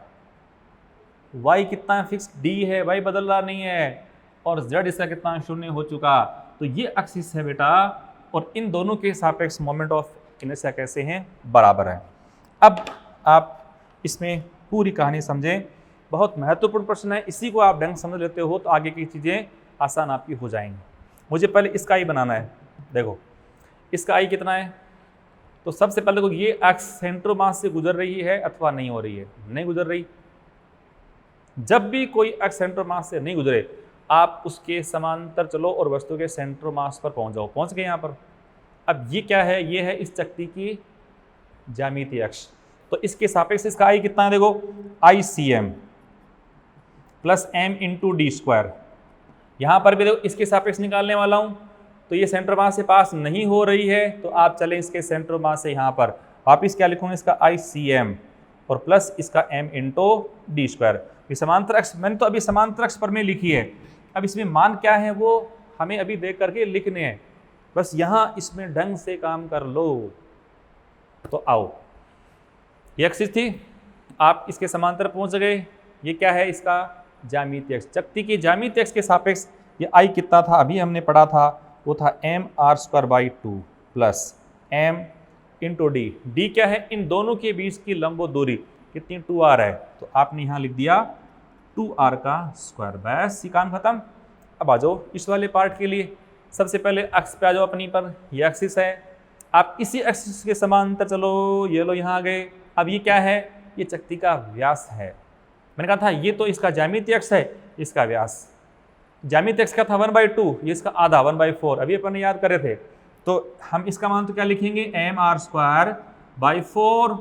y कितना फिक्स d है, y बदल रहा नहीं है, और z इसका कितना 0 हो चुका। तो ये एक्सिस है बेटा, और इन दोनों के सापेक्ष मोमेंट ऑफ इनर्शिया कैसे हैं, बराबर है। अब आप इसमें पूरी कहानी समझें, बहुत महत्वपूर्ण प्रश्न है, इसी को आप ढंग समझ लेते हो तो आगे की चीज़ें आसान आपकी हो जाएंगी। मुझे पहले इसका i बनाना है। देखो इसका i कितना है, तो सबसे पहले देखो ये एक्स सेंटर मास से गुजर रही है अथवा नहीं हो रही है, नहीं गुजर रही। जब भी कोई एक्स सेंटर मास से नहीं गुजरे, आप उसके समांतर चलो और वस्तु के सेंटर मास पर पहुंच जाओ। पहुंच गए यहाँ पर। अब ये क्या है, ये है इस चकती की ज्यामितीय अक्ष, तो इसके सापेक्ष इसका i कितना है, देखो ICM plus m into D square. यहाँ पर भी देखो इसके सापेक्ष निकालने वाला हूँ, तो ये सेंटर मास से पास नहीं हो रही है, तो आप चलें इसके सेंटर मास से यहाँ पर वापिस क्या लिखूंगा, इसका ICM और प्लस इसका m इंटू डी स्क्वायर। ये समांतर अक्ष मैंने तो अभी समांतर अक्ष पर में लिखी है, अब इसमें मान क्या है वो हमें अभी देख करके लिखने हैं, बस यहाँ इसमें ढंग से काम कर लो। तो आओ, ये एक्सिस थी, आप इसके समांतर पहुंच गए, ये क्या है, इसका ज्यामितीय अक्ष। चकती की ज्यामितीय अक्ष के सापेक्ष ये i कितना था, अभी हमने पढ़ा था, वो था mr² plus m into D. D क्या है, इन दोनों के बीच की लंबो दूरी कितनी 2r है, तो आपने यहाँ लिख दिया 2r का स्क्वायर। बस ये काम खत्म। अब आ जाओ इस वाले पार्ट के लिए। सबसे पहले अक्ष पे आ जाओ अपनी पर, ये एक्सिस है, आप इसी एक्सिस के समांतर चलो, ये लो यहाँ आ गए। अब ये क्या है, ये चकती का व्यास है। मैंने कहा था ये तो इसका ज्यामितीय अक्ष है, इसका व्यास ज्यामितीय अक्ष का था 1/2, ये इसका आधा 1/4, अभी अपन याद कर रहे थे। तो हम इसका मान तो क्या लिखेंगे, mr²/4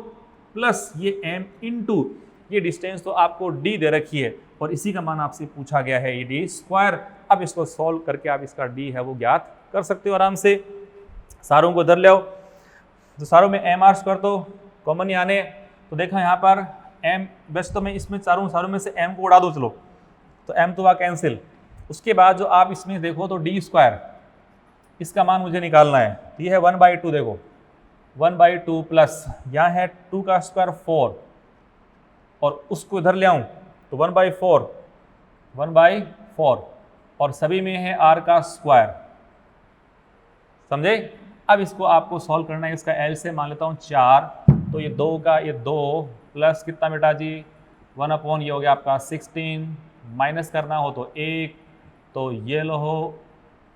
प्लस ये m इंटू ये डिस्टेंस तो आपको d दे रखी है और इसी का मान आपसे पूछा गया है, ये d स्क्वायर। अब इसको सॉल्व करके आप इसका d है वो ज्ञात कर सकते हो आराम से। सारों को इधर ले आओ, तो सारों में mr² तो कॉमन ही आने, तो देखा यहाँ पर m, वैसे तो मैं इसमें सारों में से m को उड़ा दो, चलो तो m तो वह कैंसिल। उसके बाद जो आप इसमें देखो तो d स्क्वायर, इसका मान मुझे निकालना है, ये है 1/2, देखो 1/2 प्लस यहाँ है 2 का स्क्वायर 4, और उसको इधर ले आऊँ तो 1/4 और सभी में है r का स्क्वायर, समझे। अब इसको आपको सॉल्व करना है, इसका L से मान लेता हूँ 4, तो ये 2 का ये 2 प्लस कितना बेटा जी 1 ये हो गया आपका 16, माइनस करना हो तो 1, तो ये लो हो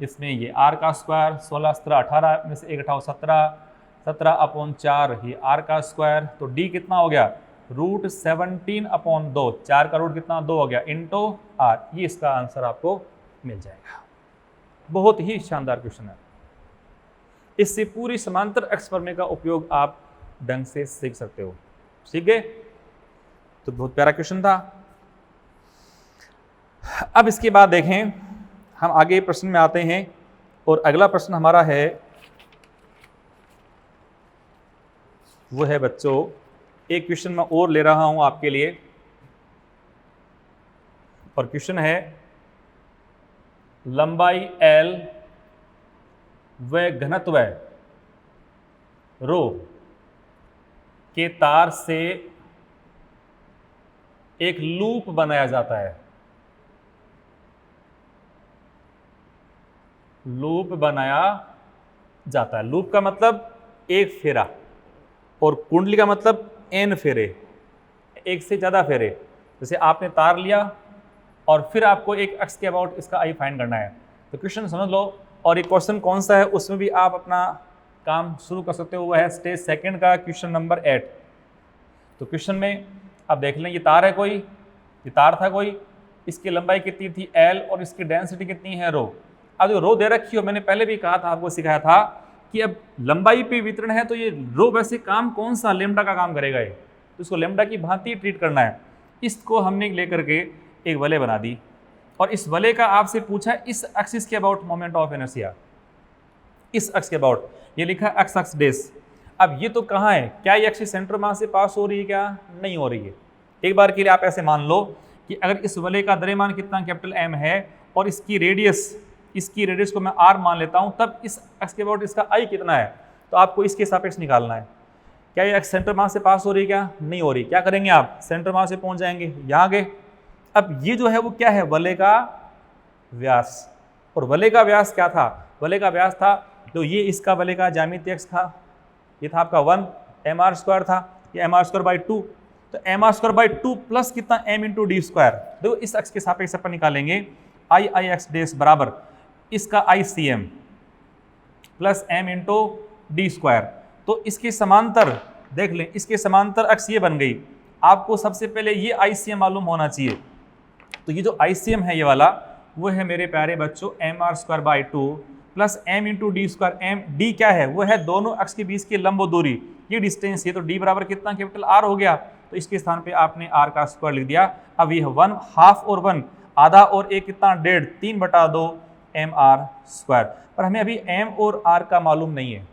इसमें ये r का स्क्वायर 16 17 18 में से 1 घटाओ 17, 17/4 ये r का स्क्वायर, तो d कितना हो गया √17/2, 4 का रूट कितना 2 हो गया इंटू r, ये इसका आंसर आपको मिल जाएगा। बहुत ही शानदार क्वेश्चन है, इससे पूरी समांतर एक्स फॉर्मूले का उपयोग आप ढंग से सीख सकते हो, ठीक है। तो बहुत प्यारा क्वेश्चन था। अब इसके बाद देखें हम आगे प्रश्न में आते हैं, और अगला प्रश्न हमारा है वो है बच्चों, एक क्वेश्चन मैं और ले रहा हूं आपके लिए, और क्वेश्चन है लंबाई L व घनत्व रो के तार से एक लूप बनाया जाता है। लूप बनाया जाता है, लूप का मतलब एक फेरा, और कुंडली का मतलब n फेरे, एक से ज्यादा फेरे। जैसे आपने तार लिया और फिर आपको एक अक्ष के अबाउट इसका आई फाइंड करना है, तो क्वेश्चन समझ लो। और एक क्वेश्चन कौन सा है उसमें भी आप अपना काम शुरू कर सकते हो, वो है स्टेज सेकंड का क्वेश्चन नंबर 8। तो क्वेश्चन में आप देख लें, ये तार है कोई, ये तार था कोई, इसकी लंबाई कितनी थी L और इसकी डेंसिटी कितनी है रो। अब जो रो दे रखी हो, मैंने पहले भी कहा था, आपको सिखाया था कि अब लंबाई पे वितरण है, तो ये रो वैसे काम कौन सा लेमडा का काम करेगा, ये तो इसको लेमडा की भांति ट्रीट करना है। इसको हमने लेकर के एक वलय बना दी, और इस वलय का आपसे पूछा इस एक्सिस के अबाउट मोमेंट ऑफ इनर्शिया, इस अक्ष के अबाउट, ये लिखा एक्स अक्स डेस। अब ये तो कहाँ है, क्या ये एक्सिस सेंटर मास से पास हो रही है, क्या नहीं हो रही है। एक बार के लिए आप ऐसे मान लो कि अगर इस वलय का द्रव्यमान कितना कैपिटल M है और इसकी रेडियस को मैं R मान लेता हूं, तब इस अक्ष के अबाउट इसका I कितना है, तो आपको इसके सापेक्ष निकालना है। क्या ये एक्स सेंटर मास से पास हो रही है, क्या नहीं हो रही। क्या करेंगे आप, सेंटर मास से पहुंच जाएंगे, यहाँ गए। अब ये जो है वो क्या है, वलय का व्यास। और वलय का व्यास क्या था, वलय का व्यास था, तो ये इसका वलय का ज्यामितीय अक्ष था, ये था आपका 1 mr² था, ये mr²/2, तो mr²/2 प्लस कितना m × d²। देखो इस अक्ष के सापेक्ष अपन निकालेंगे I x बराबर इसका ICM प्लस m × d²। तो इसके समांतर देख लें, इसके समांतर अक्ष ये बन गई। आपको सबसे पहले ये ICM मालूम होना चाहिए, तो ये जो ICM है ये वाला, वो है मेरे प्यारे बच्चों mr²/2 plus m × d²। m d क्या है, वो है दोनों अक्ष के बीच की लंब दूरी, ये डिस्टेंस है, तो d बराबर कितना कैपिटल R हो गया, तो इसके स्थान पे आपने r का स्क्वायर लिख दिया। अब ये 1 हाफ और 1 आधा और एक कितना 1.5, 3/2 mr²। पर हमें अभी m और r का मालूम नहीं है,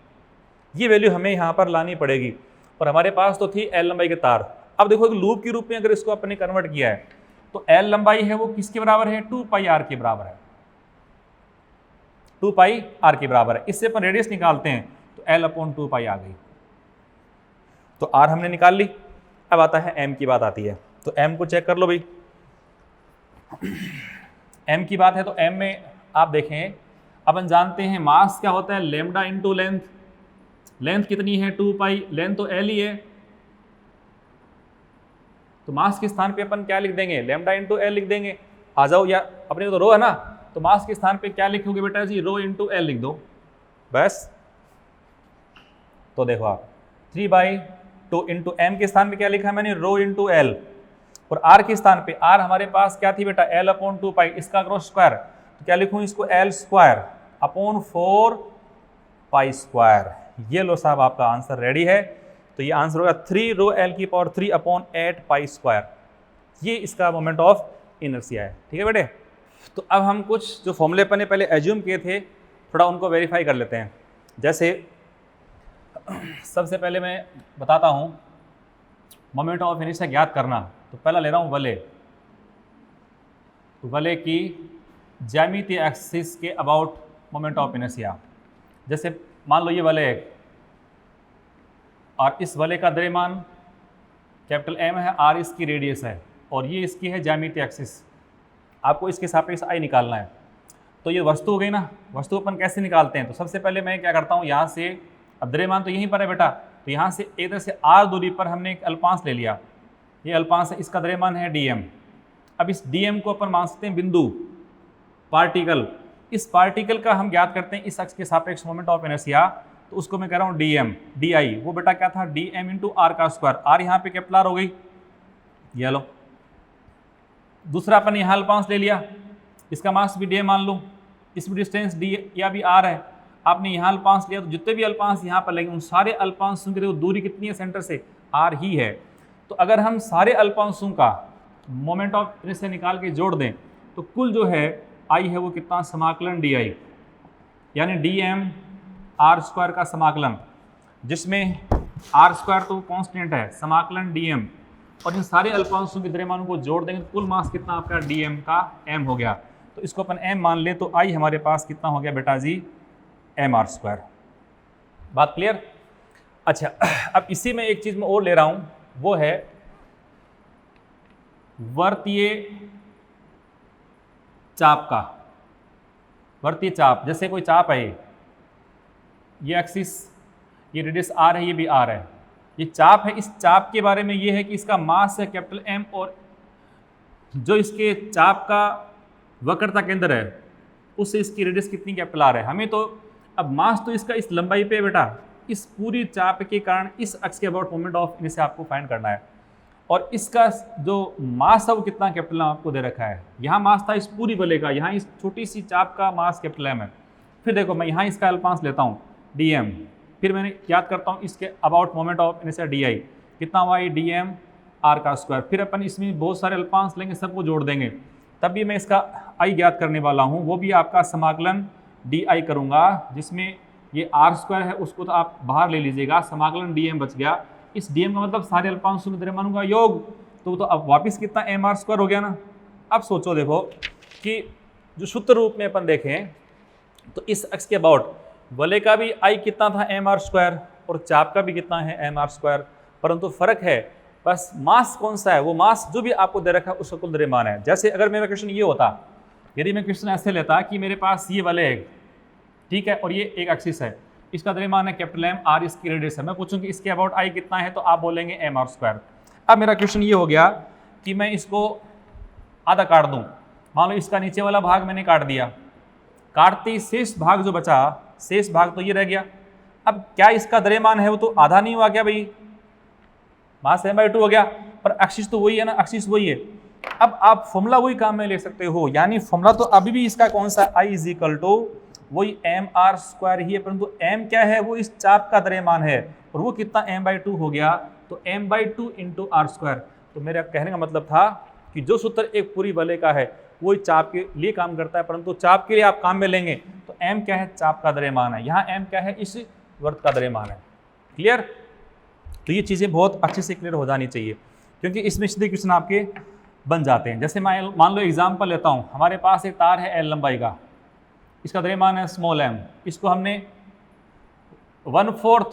ये वैल्यू हमें यहाँ पर लानी पड़ेगी। और हमारे पास तो थी L लंबाई के तार। अब देखो एक लूप के रूप में अगर इसको अपने कन्वर्ट किया है, तो L लंबाई है वो किसके बराबर है, 2πr के बराबर है, 2πr के बराबर है। इससे अपन रेडियस निकालते हैं, तो L/2π आ गई, तो r हमने निकाल ली। अब आता है m की बात आती है, तो m को चेक कर लो भाई। m की बात है, तो m में आप देखें, अपन जानते हैं मास क्या होता है, लेमडा इंटू लेंथ। लेंथ कितनी है 2π, लेंथ तो L ही है, तो मास के स्थान पे अपन क्या लिख देंगे, लेमडा इंटू L लिख देंगे। आ जाओ, या अपने तो रो है ना, तो मास के स्थान पे क्या लिखोगे बेटा जी, रो इंटू L लिख दो बस। तो देखो आप 3/2 इंटू m के स्थान पे क्या लिखा है मैंने, रो इंटू L, और r के स्थान पे r हमारे पास क्या थी बेटा, L/2π, इसका क्रॉस स्क्वायर, तो क्या लिखूं इसको, L²/4π²। ये लो साहब आपका आंसर रेडी है। तो ये आंसर होगा 3ρL⁴ ये इसका मोमेंट ऑफ इनर्शिया है, ठीक है बेटे। तो अब हम कुछ जो फॉर्मूले अपन ने पहले एज्यूम किए थे, थोड़ा उनको वेरीफाई कर लेते हैं। जैसे सबसे पहले मैं बताता हूँ मोमेंट ऑफ इनर्शिया ज्ञात करना, तो पहला ले रहा हूँ वलय की ज्यामितीय एक्सिस के अबाउट मोमेंट ऑफ इनर्शिया। जैसे मान लो ये वलय है, और इस वलय का द्रव्यमान कैपिटल एम है, आर इसकी रेडियस है और ये इसकी है ज्यामितीय एक्सिस। आपको इसके सापेक्ष आई निकालना है। तो ये वस्तु हो गई ना, वस्तु अपन कैसे निकालते हैं? तो सबसे पहले मैं क्या करता हूँ, यहाँ से, अब द्रव्यमान तो यहीं पर है बेटा, तो यहाँ से एक तरह से आर दूरी पर हमने एक अल्पांश ले लिया, ये अल्पांश है, इसका द्रव्यमान है डी एम। अब इस डी एम को अपन मान सकते हैं बिंदु, पार्टिकल। इस पार्टिकल का हम ज्ञात करते हैं इस अक्ष के सापेक्ष मोमेंट ऑफ इनर्शिया, तो उसको मैं कह रहा हूँ डी एम, डी आई, वो बेटा क्या था, डी एम इंटू आर का स्क्वायर। आर यहाँ पे कैपिटल आर हो गई, ये लो। दूसरा अपन यहाँ अल्पांश ले लिया, इसका मास भी डी एम मान लो, इसमें डिस्टेंस डी या भी आर है। आपने यहाँ अल्पांश लिया तो जितने भी अल्पांश यहाँ पर लगेंगे उन सारे अल्पांशों की देखो दूरी कितनी है सेंटर से, आर ही है। तो अगर हम सारे अल्पांशों का मोमेंट ऑफ इनर्शिया निकाल के जोड़ दें तो कुल जो है आई है वो कितना, समाकलन डी आई, यानी डी एम आर स्क्वायर का समाकलन, जिसमें आर स्क्वायर तो कांस्टेंट है, समाकलन डी एम, और इन सारे अल्पांशों के द्रव्यमानों को जोड़ देंगे तो कुल मास कितना आपका डी एम का एम हो गया। तो इसको अपन एम मान लें तो आई हमारे पास कितना हो गया बेटा जी, एम आर स्क्वायर। बात क्लियर? अच्छा, अब इसी में एक चीज मैं और ले रहा हूं, वो है वर्तीय चाप का। वर्तीय चाप, जैसे कोई चाप है, ये एक्सिस, ये रेडियस आर है, ये भी आर है, ये चाप है। इस चाप के बारे में ये है कि इसका मास है कैपिटल एम, और जो इसके चाप का वक्रता केंद्र है उससे इसकी रेडियस कितनी, कैपिटल आर है। हमें तो अब मास तो इसका इस लंबाई पे बेटा, इस पूरी चाप के कारण इस अक्ष के अबाउट मोमेंट ऑफ इनर्शिया आपको फाइंड करना है, और इसका जो मास है वो कितना, कैपिटल एम आपको दे रखा है। यहाँ मास था इस पूरी बले का, यहाँ इस छोटी सी चाप का मास कैपिटल एम है। फिर देखो मैं यहाँ इसका अल्पांश लेता हूँ डी एम, फिर मैंने याद करता हूँ इसके about moment of inertia D I कितना हुआ, ये डी एम आर का स्क्वायर। फिर अपन इसमें बहुत सारे अल्पांश लेंगे, सबको जोड़ देंगे, तब भी मैं इसका आई ज्ञात करने वाला हूँ, वो भी आपका समाकलन डी आई करूँगा, जिसमें ये आर स्क्वायर है उसको तो आप बाहर ले लीजिएगा, समाकलन डी एम बच गया। इस डी एम का मतलब सारे अल्पांशों के द्रव्यमानों का योग, तो अब वापस कितना, एम आर स्क्वायर हो गया ना। अब सोचो देखो कि जो शुद्ध रूप में अपन देखें तो इस अक्ष के अबाउट वलय का भी आई कितना था, एम आर स्क्वायर, और चाप का भी कितना है, एम आर स्क्वायर, परंतु फर्क है बस मास कौन सा है, वो मास जो भी आपको दे रखा है उसका कुल द्रव्यमान है। जैसे अगर मेरा क्वेश्चन ये होता, यदि मैं क्वेश्चन ऐसे लेता कि मेरे पास ये वलय है, ठीक है, और ये एक एक्सिस है, इसका द्रव्यमान है कैपिटल एम, आर इसकी रेडियस है, मैं पूछूं कि इसके अबाउट आई कितना है, तो आप बोलेंगे एम आर स्क्वायर। अब मेरा क्वेश्चन ये हो गया कि मैं इसको आधा काट दूं, मान लो इसका नीचे वाला भाग मैंने काट दिया, काटते ही शेष भाग जो बचा, शेष भाग तो ये रह गया। अब क्या इसका द्रव्यमान है वो तो आधा नहीं हुआ क्या भाई, मास m/2 हो गया, पर एक्सिस तो वही है ना, एक्सिस वही है। अब आप फॉर्मूला वही काम में ले सकते हो, यानी फॉर्मूला तो अभी भी इसका कौन सा, I इज इक्वल टू वही एम आर स्क्वायर ही है, परंतु m क्या है, वो इस चाप का द्रव्यमान है, और वो कितना m/2 हो गया, तो m/2 इंटू आर स्क्वायर। तो मेरा कहने का मतलब था कि जो सूत्र एक पूरी वलय का है वही चाप के लिए काम करता है, परंतु चाप के लिए आप काम में लेंगे तो m क्या है, चाप का द्रव्यमान है, यहाँ m क्या है, इस वर्त का द्रव्यमान है। क्लियर? तो ये चीज़ें बहुत अच्छे से क्लियर हो जानी चाहिए, क्योंकि इसमें सीधे क्वेश्चन आपके बन जाते हैं। जैसे मैं मान लो एग्जाम्पल लेता हूँ, हमारे पास एक तार है l लंबाई का, इसका द्रव्यमान है स्मॉल m, इसको हमने 1/4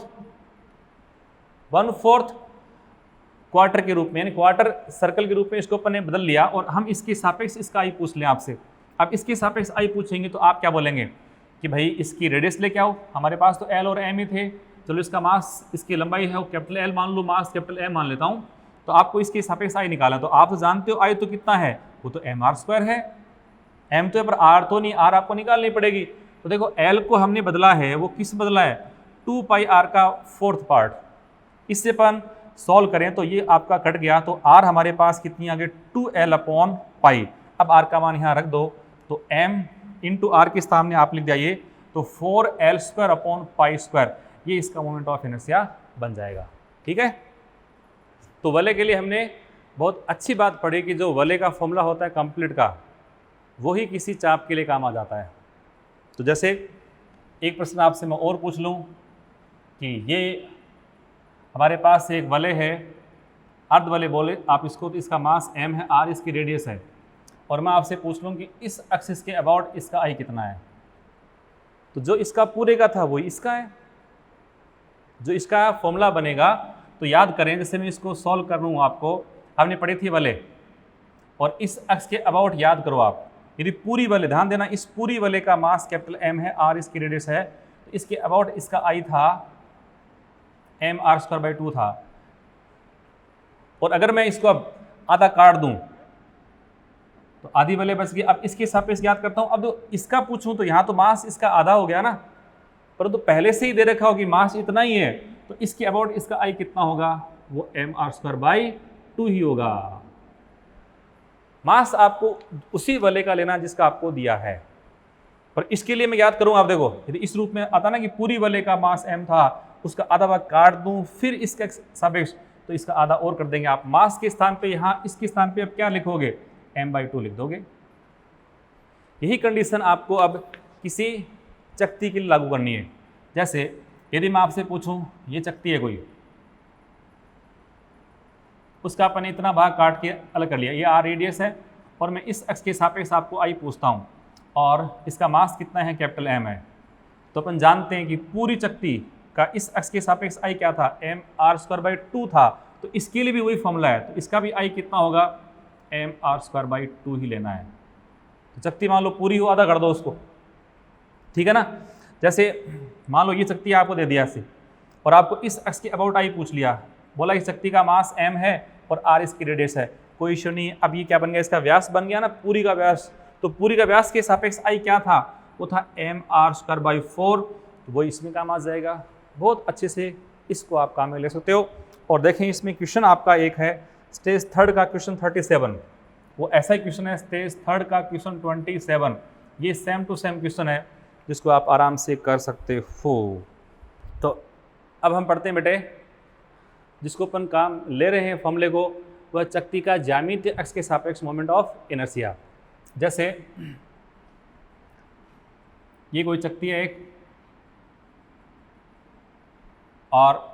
क्वार्टर के रूप में, यानी क्वार्टर सर्कल के रूप में इसको अपन ने बदल लिया, और हम इसके सापेक्ष इसका आई पूछ लें आपसे। अब इसके सापेक्ष आई पूछेंगे तो आप क्या बोलेंगे कि भाई इसकी रेडियस लेके आओ, हमारे पास तो एल और एम ही थे, चलो इसका मास, इसकी लंबाई है वो कैपिटल एल मान लो, मास कैपिटल एम मान लेता हूँ, तो आपको इसके सापेक्ष आई निकालना। तो आप तो जानते हो आई तो कितना है, वो तो एम आर स्क्वायर है, एम तो है पर आर तो नहीं, आर आपको निकालनी पड़ेगी। तो देखो एल को हमने बदला है, वो किस बदला है, 2πr का 4th पार्ट। इससे अपन सॉल्व करें तो ये आपका कट गया, तो आर हमारे पास कितनी आ गई, 2l/π। अब आर का मान यहाँ रख दो, तो m इंटू आर के सामने आप लिख जाइए, तो 4l²/π², ये इसका मोमेंट ऑफ इनर्शिया बन जाएगा। ठीक है, तो वलय के लिए हमने बहुत अच्छी बात पढ़ी कि जो वलय का फॉर्मूला होता है कंप्लीट का, वही किसी चाप के लिए काम आ जाता है। तो जैसे एक प्रश्न आपसे मैं और पूछ लूँ कि ये हमारे पास एक वलय है, अर्ध वलय बोले आप इसको, तो इसका मास m है, r इसकी रेडियस है, और मैं आपसे पूछ लूँ कि इस एक्सिस के अबाउट इसका i कितना है, तो जो इसका पूरे का था वही इसका है। जो इसका फॉर्मूला बनेगा तो याद करें, जैसे मैं इसको सॉल्व कर रहा हूँ, आपको हमने पढ़ी थी वलय, और इस अक्ष के अबाउट याद करो आप। यदि पूरी वलय, ध्यान देना, इस पूरी वलय का मास कैपिटल M है, R इसकी रेडियस है, तो इसके अबाउट इसका I था mr²/2 था। और अगर मैं इसको अब आधा काट दूं तो आधी वलय बच गई। अब इसके सापेक्ष याद करता हूं। अब तो इसका पूछूं तो यहां तो मास इसका आधा हो गया ना, परंतु तो पहले से ही दे रखा हो कि मास इतना ही है, तो इसके अबाउट इसका I कितना होगा, वो mr²/2 ही होगा। मास आपको उसी वलय का लेना जिसका आपको दिया है। पर इसके लिए मैं याद करूं, आप देखो, यदि इस रूप में आता ना कि पूरी वलय का मास m था, उसका आधा भाग काट दूं, फिर इसका सापेक्ष, तो इसका आधा और कर देंगे। आप मास के स्थान पे यहाँ इसके स्थान पे अब क्या लिखोगे, m/2 लिख दोगे। यही कंडीशन आपको अब किसी चकती के लिए लागू करनी है। जैसे यदि मैं आपसे पूछूं, ये चकती है कोई, उसका अपन इतना भाग काट के अलग कर लिया, ये r रेडियस है, और मैं इस अक्ष के सापेक्ष आपको I पूछता हूँ, और इसका मास कितना है, कैपिटल M है। तो अपन जानते हैं कि पूरी चकती का इस अक्ष के सापेक्ष I क्या था, mr²/2 था, तो इसके लिए भी वही फॉर्मूला है, तो इसका भी I कितना होगा, mr²/2 ही लेना है। तो चकती मान लो पूरी हो, आधा कर दो उसको, ठीक है ना। जैसे मान लो ये चकती आपको दे दिया ऐसे, और आपको इस अक्ष के अबाउट I पूछ लिया, बोला इस चकती का मास m है और r इसकी रेडियस है, कोई इश्यू नहीं है। अब ये क्या बन गया, इसका व्यास बन गया ना, पूरी का व्यास। तो पूरी का व्यास के सापेक्ष I क्या था, वो था mr²/4, तो वो इसमें काम आ जाएगा। बहुत अच्छे से इसको आप काम में ले सकते हो। और देखें, इसमें क्वेश्चन आपका एक है स्टेज 3 का क्वेश्चन 37, वो ऐसा ही क्वेश्चन है स्टेज 3 का क्वेश्चन 27। ये सेम टू सेम क्वेश्चन है जिसको आप आराम से कर सकते हो। तो अब हम पढ़ते हैं बेटे, जिसको अपन काम ले रहे हैं फॉर्मूले को, वह चकती का ज्यामितीय अक्ष के सापेक्ष मोमेंट ऑफ इनर्शिया। जैसे ये कोई चकती है एक, और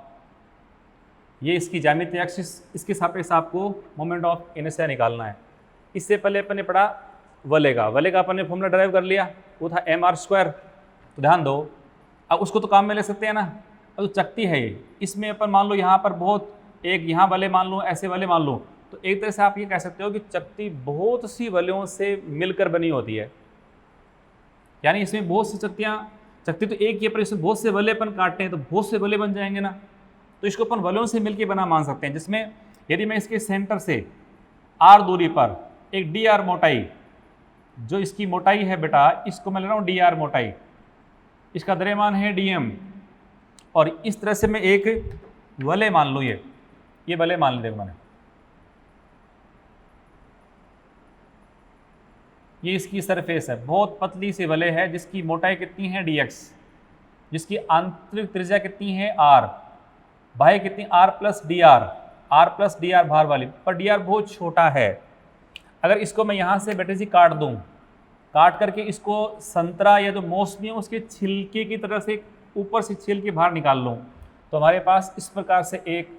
ये इसकी ज्यामितीय अक्ष, इसके सापेक्ष आपको मोमेंट ऑफ इनर्शिया निकालना है। इससे पहले अपन ने पढ़ा वलय का अपन ने फॉर्मूला ड्राइव कर लिया, वो था mr²। तो ध्यान दो, अब उसको तो काम में ले सकते हैं ना। अब जो चकती है ये, इसमें अपन मान लो यहाँ पर बहुत, एक यहाँ वलय मान लो, ऐसे वलय मान लो, तो एक तरह से आप ये कह सकते हो कि चकती बहुत सी वलयों से मिलकर बनी होती है। यानी इसमें बहुत सी चकती तो एक ही, पर इसमें बहुत से वलय अपन काटते हैं तो बहुत से वलय बन जाएंगे ना, तो इसको अपन वलयों से मिलकर बना मान सकते हैं। जिसमें यदि मैं इसके सेंटर से r दूरी पर एक dr मोटाई, जो इसकी मोटाई है बेटा, इसको मैं ले रहा हूँ dr मोटाई, इसका द्रव्यमान है dm, और इस तरह से मैं एक वलय मान लूँ, ये वलय मान लिया मैंने, ये इसकी सरफेस है, बहुत पतली सी वलय है जिसकी मोटाई कितनी है dx, जिसकी आंतरिक त्रिज्या कितनी है r, बाह्य कितनी r प्लस dr भार वाली, पर dr बहुत छोटा है। अगर इसको मैं यहाँ से बेटे जी काट दूँ, काट करके इसको संतरा या जो मौसमी है उसके छिलके की तरह से ऊपर से छील के बाहर निकाल लूँ, तो हमारे पास इस प्रकार से एक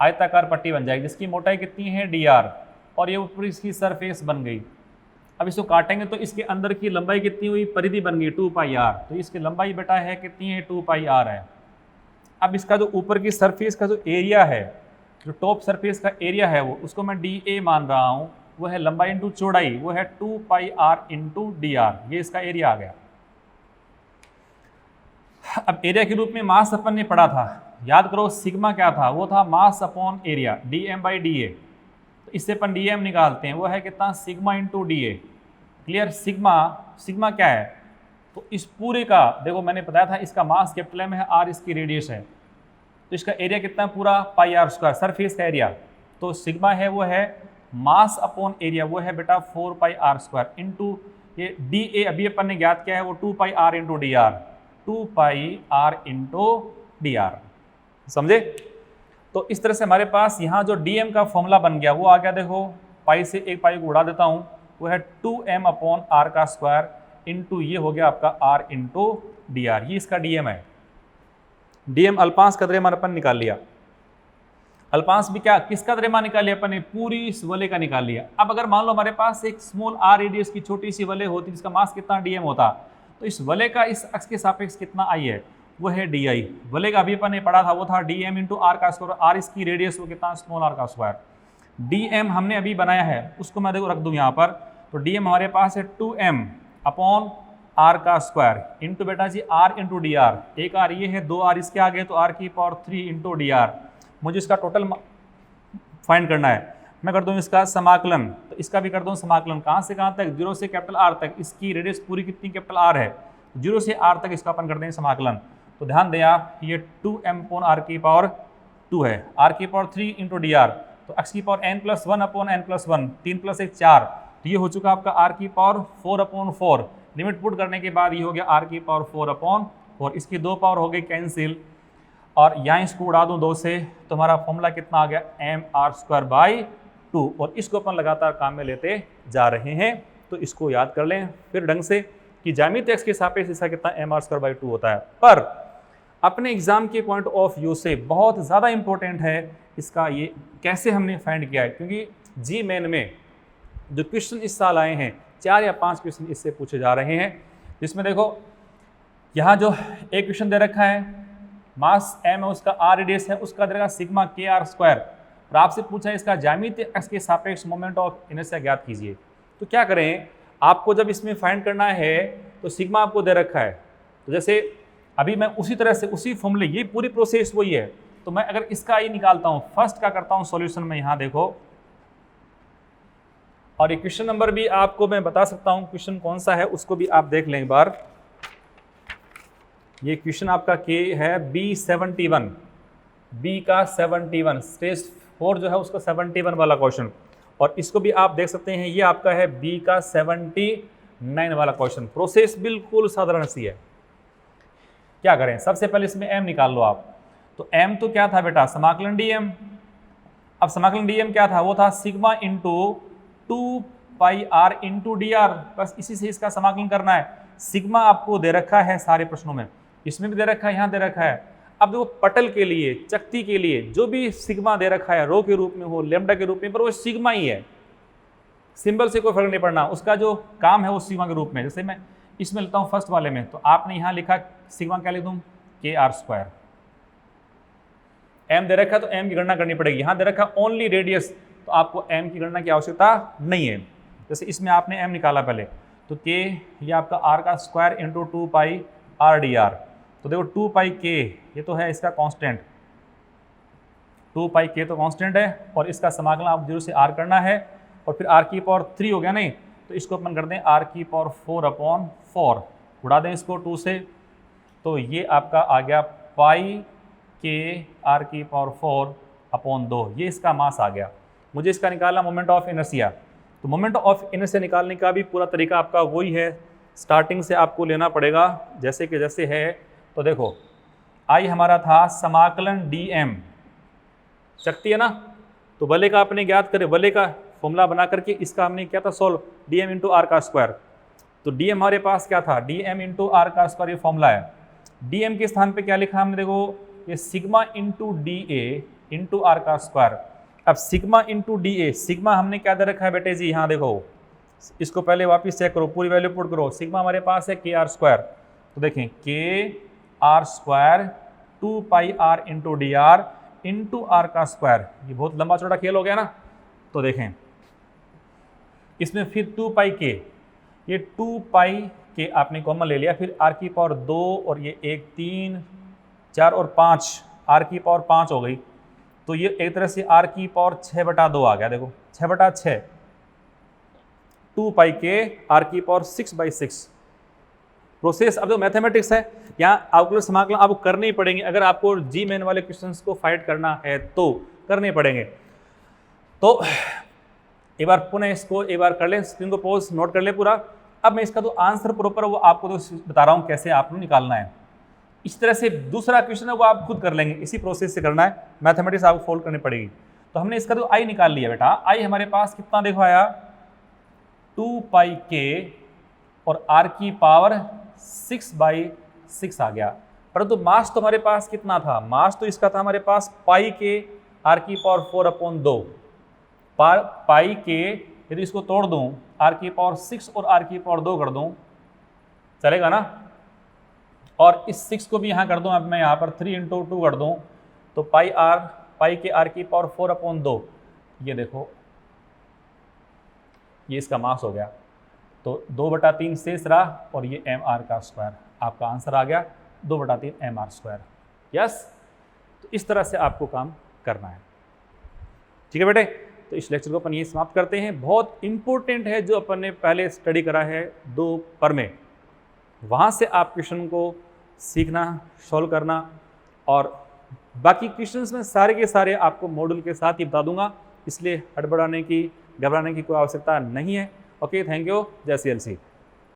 आयताकार पट्टी बन जाएगी जिसकी मोटाई कितनी है dr, और ये ऊपर इसकी सरफेस बन गई। अब इसको काटेंगे तो इसके अंदर की लंबाई कितनी हुई, परिधि बन गई 2πr, तो इसकी लंबाई बेटा है कितनी है, 2πr है। अब इसका जो ऊपर की सरफेस का जो एरिया है, जो टॉप सरफेस का एरिया है, वो उसको मैं dA मान रहा हूँ, वो है लंबाई इंटू चौड़ाई, वो है 2πr इंटू dr, ये इसका एरिया आ गया। अब एरिया के रूप में मास अपन ने पढ़ा था, याद करो सिग्मा क्या था, वो था मास अपॉन एरिया, dm/dA। तो इससे अपन dm निकालते हैं, वो है कितना, sigma into dA। Clear, sigma क्या है, तो इस पूरे का देखो मैंने बताया था, इसका मास कैपिटल M है, r इसकी रेडियस है, तो इसका एरिया कितना पूरा πr², सरफेस का एरिया। तो सिग्मा है वो है मास अपॉन एरिया, वो है बेटा 4πr² इंटू ये dA अभी अपन ने ज्ञात किया है, वो 2πr into dr, 2πr into dr, समझे। तो इस तरह से हमारे पास यहाँ जो dm का फॉर्मूला बन गया वो आ गया, देखो पाई से एक पाई को उड़ा देता हूँ, वो है 2m अपॉन r का स्क्वायर इंटू ये हो गया आपका r इंटू dr, ये इसका dm है। dm अल्पांश का द्रव्यमान अपन निकाल लिया, अल्पांश भी क्या, किसका द्रव्यमान निकाल लिया अपन ने, पूरी इस वलय का निकाल लिया। अब अगर मान लो हमारे पास एक स्मॉल r रेडियस की छोटी सी वलय होती जिसका मास कितना dm होता, तो इस वलय का इस अक्ष के सापेक्ष कितना I है, वो है डी आई। बोलेगा अभी अपन ने पढ़ा था वो था डी एम इंटू आर का स्क्वायर, आर इसकी रेडियस वो कितना स्मॉल आर का स्क्वायर। डी एम हमने अभी बनाया है उसको मैं देखो रख दूँ यहाँ पर, तो डी एम हमारे पास है 2m अपॉन आर का स्क्वायर इंटू बेटा जी आर इंटू डी आर, एक आर ये है, दो आर इसके आगे तो आर की पावर 3 इंटू डी आर। मुझे इसका टोटल फाइंड करना है। मैं कर दूँ इसका समाकलन, तो इसका भी कर दूँ समाकलन, कहाँ से कहाँ तक, 0 से कैपिटल आर तक। इसकी रेडियस पूरी कितनी कैपिटल आर है, 0 से आर तक इसका अपन कर देंगे समाकलन। तो ध्यान दें आप, ये 2m अपॉन आर की पावर 2 है, आर की पावर 3 इंटू डी आर, तो x की पावर n+1 अपॉन n+1, 3 + 1 4, तो ये हो चुका आपका आर की पावर 4 अपॉन 4। लिमिट पुट करने के बाद ये हो गया आर की पावर 4 अपॉन 4, इसकी दो पावर हो गई कैंसिल, और यहाँ इसको उड़ा दूँ 2 से, तो हमारा फॉर्मूला कितना आ गया mr²/2, और इसको अपन लगातार काम में लेते जा रहे हैं। तो इसको याद कर लें फिर ढंग से कि ज्यामिति x के सापेक्ष इसका कितना mr²/2 होता है। पर अपने एग्जाम के पॉइंट ऑफ व्यू से बहुत ज़्यादा इंपॉर्टेंट है इसका ये कैसे हमने फाइंड किया है, क्योंकि जी मेन में जो क्वेश्चन इस साल आए हैं 4 या 5 क्वेश्चन इससे पूछे जा रहे हैं, जिसमें देखो यहाँ जो एक क्वेश्चन दे रखा है मास m है, उसका r रेडियस है, उसका दे रखा सिग्मा kr², और आपसे पूछा है इसका ज्यामिति x के सापेक्ष मोमेंट ऑफ इनर्शिया ज्ञात कीजिए। तो क्या करें, आपको जब इसमें फाइंड करना है तो सिग्मा आपको दे रखा है, तो जैसे अभी मैं उसी तरह से उसी फॉर्मूले, ये पूरी प्रोसेस वही है, तो मैं अगर इसका आई निकालता हूँ, फर्स्ट क्या करता हूँ सॉल्यूशन में, यहाँ देखो, और ये क्वेश्चन नंबर भी आपको मैं बता सकता हूँ क्वेश्चन कौन सा है, उसको भी आप देख लें एक बार। ये क्वेश्चन आपका के है B71, बी का 71, स्टेज 4 जो है उसका 71 वाला क्वेश्चन, और इसको भी आप देख सकते हैं, ये आपका है बी का 79 वाला क्वेश्चन। प्रोसेस बिल्कुल साधारण सी है। क्या करें, सबसे पहले इसमें m निकाल लो आप, तो m तो क्या था बेटा, समाकलन dm। अब समाकलन dm क्या था, वो था sigma into 2πr into D are, बस इसी से इसका समाकलन करना है। सिग्मा आपको दे रखा है सारे प्रश्नों में, इसमें भी दे रखा है, यहाँ दे रखा है। अब देखो पटल के लिए, चकती के लिए जो भी सिग्मा दे रखा है, रो के रूप में हो, लेमडा के रूप में, पर वो सिग्मा ही है, सिंबल से कोई फर्क नहीं पड़ना, उसका जो काम है वो सिग्मा के रूप में। जैसे मैं इसमें लेता हूँ फर्स्ट वाले में, तो आपने यहाँ लिखा सिग्मा क्या लिख दूँ, kr²। m दे रखा है तो m की गणना करनी पड़ेगी, यहाँ दे रखा ओनली रेडियस, तो आपको m की गणना की आवश्यकता नहीं है। जैसे इसमें आपने m निकाला पहले, तो k ये आपका r का स्क्वायर इंटू 2πr dr, तो देखो 2πk ये तो है इसका कांस्टेंट, 2πk तो कांस्टेंट है, और इसका समाकलन आप 0 से r करना है, और फिर r की पावर 3 हो गया नहीं, तो इसको अपन कर दें r की पावर 4 अपॉन 4, उड़ा दें इसको 2 से, तो ये आपका आ गया पाई के r की पावर 4 अपॉन 2, ये इसका मास आ गया। मुझे इसका निकालना मोमेंट ऑफ इनर्शिया, तो मोमेंट ऑफ इनर्शिया निकालने का भी पूरा तरीका आपका वही है, स्टार्टिंग से आपको लेना पड़ेगा जैसे कि जैसे है। तो देखो आई हमारा था समाकलन dm, शक्ति है ना, तो वलय का आपने ज्ञात करे, वलय का फॉर्मूला बना करके इसका हमने क्या था सोल्व, dm इंटू आर का स्क्वायर। तो dm हमारे पास क्या था, dm इंटू आर का स्क्वायर, ये फॉर्मूला है। dm के स्थान पे क्या लिखा हमने, देखो ये sigma into D A into R का स्क्वायर। अब sigma into D A, sigma हमने क्या दे रखा है बेटे जी, यहाँ देखो इसको पहले वापस चेक करो, पूरी वैल्यू पुट करो। सिग्मा हमारे पास है kr², तो देखें kr² 2πr into D R into R का स्क्वायर, ये बहुत लंबा चौड़ा खेल हो गया ना। तो देखें इसमें फिर 2πk, ये 2πk आपने कॉमन ले लिया, फिर r की पावर 2, और ये 1 3 4 और 5, r की पावर 5 हो गई, तो ये एक तरह से r की पावर 6/2 आ गया। देखो 6/6, 2πk r की पावर 6/6 प्रोसेस। अब जो मैथमेटिक्स है, यहाँ आपको समाकलन आपको करने ही पड़ेंगे, अगर आपको जी मेन वाले क्वेश्चंस को फाइट करना है तो करने पड़ेंगे। तो एक बार पुनः इसको एक बार कर लें, स्क्रीन को पॉज नोट कर लें पूरा। अब मैं इसका तो आंसर प्रॉपर वो आपको तो बता रहा हूँ कैसे आपको निकालना है। इस तरह से दूसरा क्वेश्चन है वो आप खुद कर लेंगे, इसी प्रोसेस से करना है, मैथमेटिक्स आपको फोल्ड करनी पड़ेगी। तो हमने इसका तो आई निकाल लिया बेटा, आई हमारे पास कितना देखो आया 2πk और r की पावर 6/6 आ गया। परंतु मास तो हमारे पास कितना था, मास तो इसका था हमारे पास पाई के r की पावर 4 अपॉन 2, पाई के यदि इसको तोड़ दूं r की पावर 6 और r की पावर 2 कर दूं, चलेगा ना। और इस 6 को भी यहाँ कर दूँ, अब मैं यहाँ पर 3 × 2 कर दूँ तो पाई के r की पावर 4/2, ये देखो ये इसका मास हो गया। तो 2/3 शेष रहा और ये mr का स्क्वायर, आपका आंसर आ गया 2/3 mr स्क्वायर। यस, तो इस तरह से आपको काम करना है। ठीक है बेटे, तो इस लेक्चर को अपन ये समाप्त करते हैं। बहुत इंपॉर्टेंट है जो अपन ने पहले स्टडी करा है 2 प्रमेय, वहाँ से आप क्वेश्चन को सीखना, सॉल्व करना, और बाकी क्वेश्चंस में सारे के सारे आपको मॉड्यूल के साथ ही बता दूंगा, इसलिए हड़बड़ाने की, घबराने की कोई आवश्यकता नहीं है। ओके, थैंक यू, जय CLC।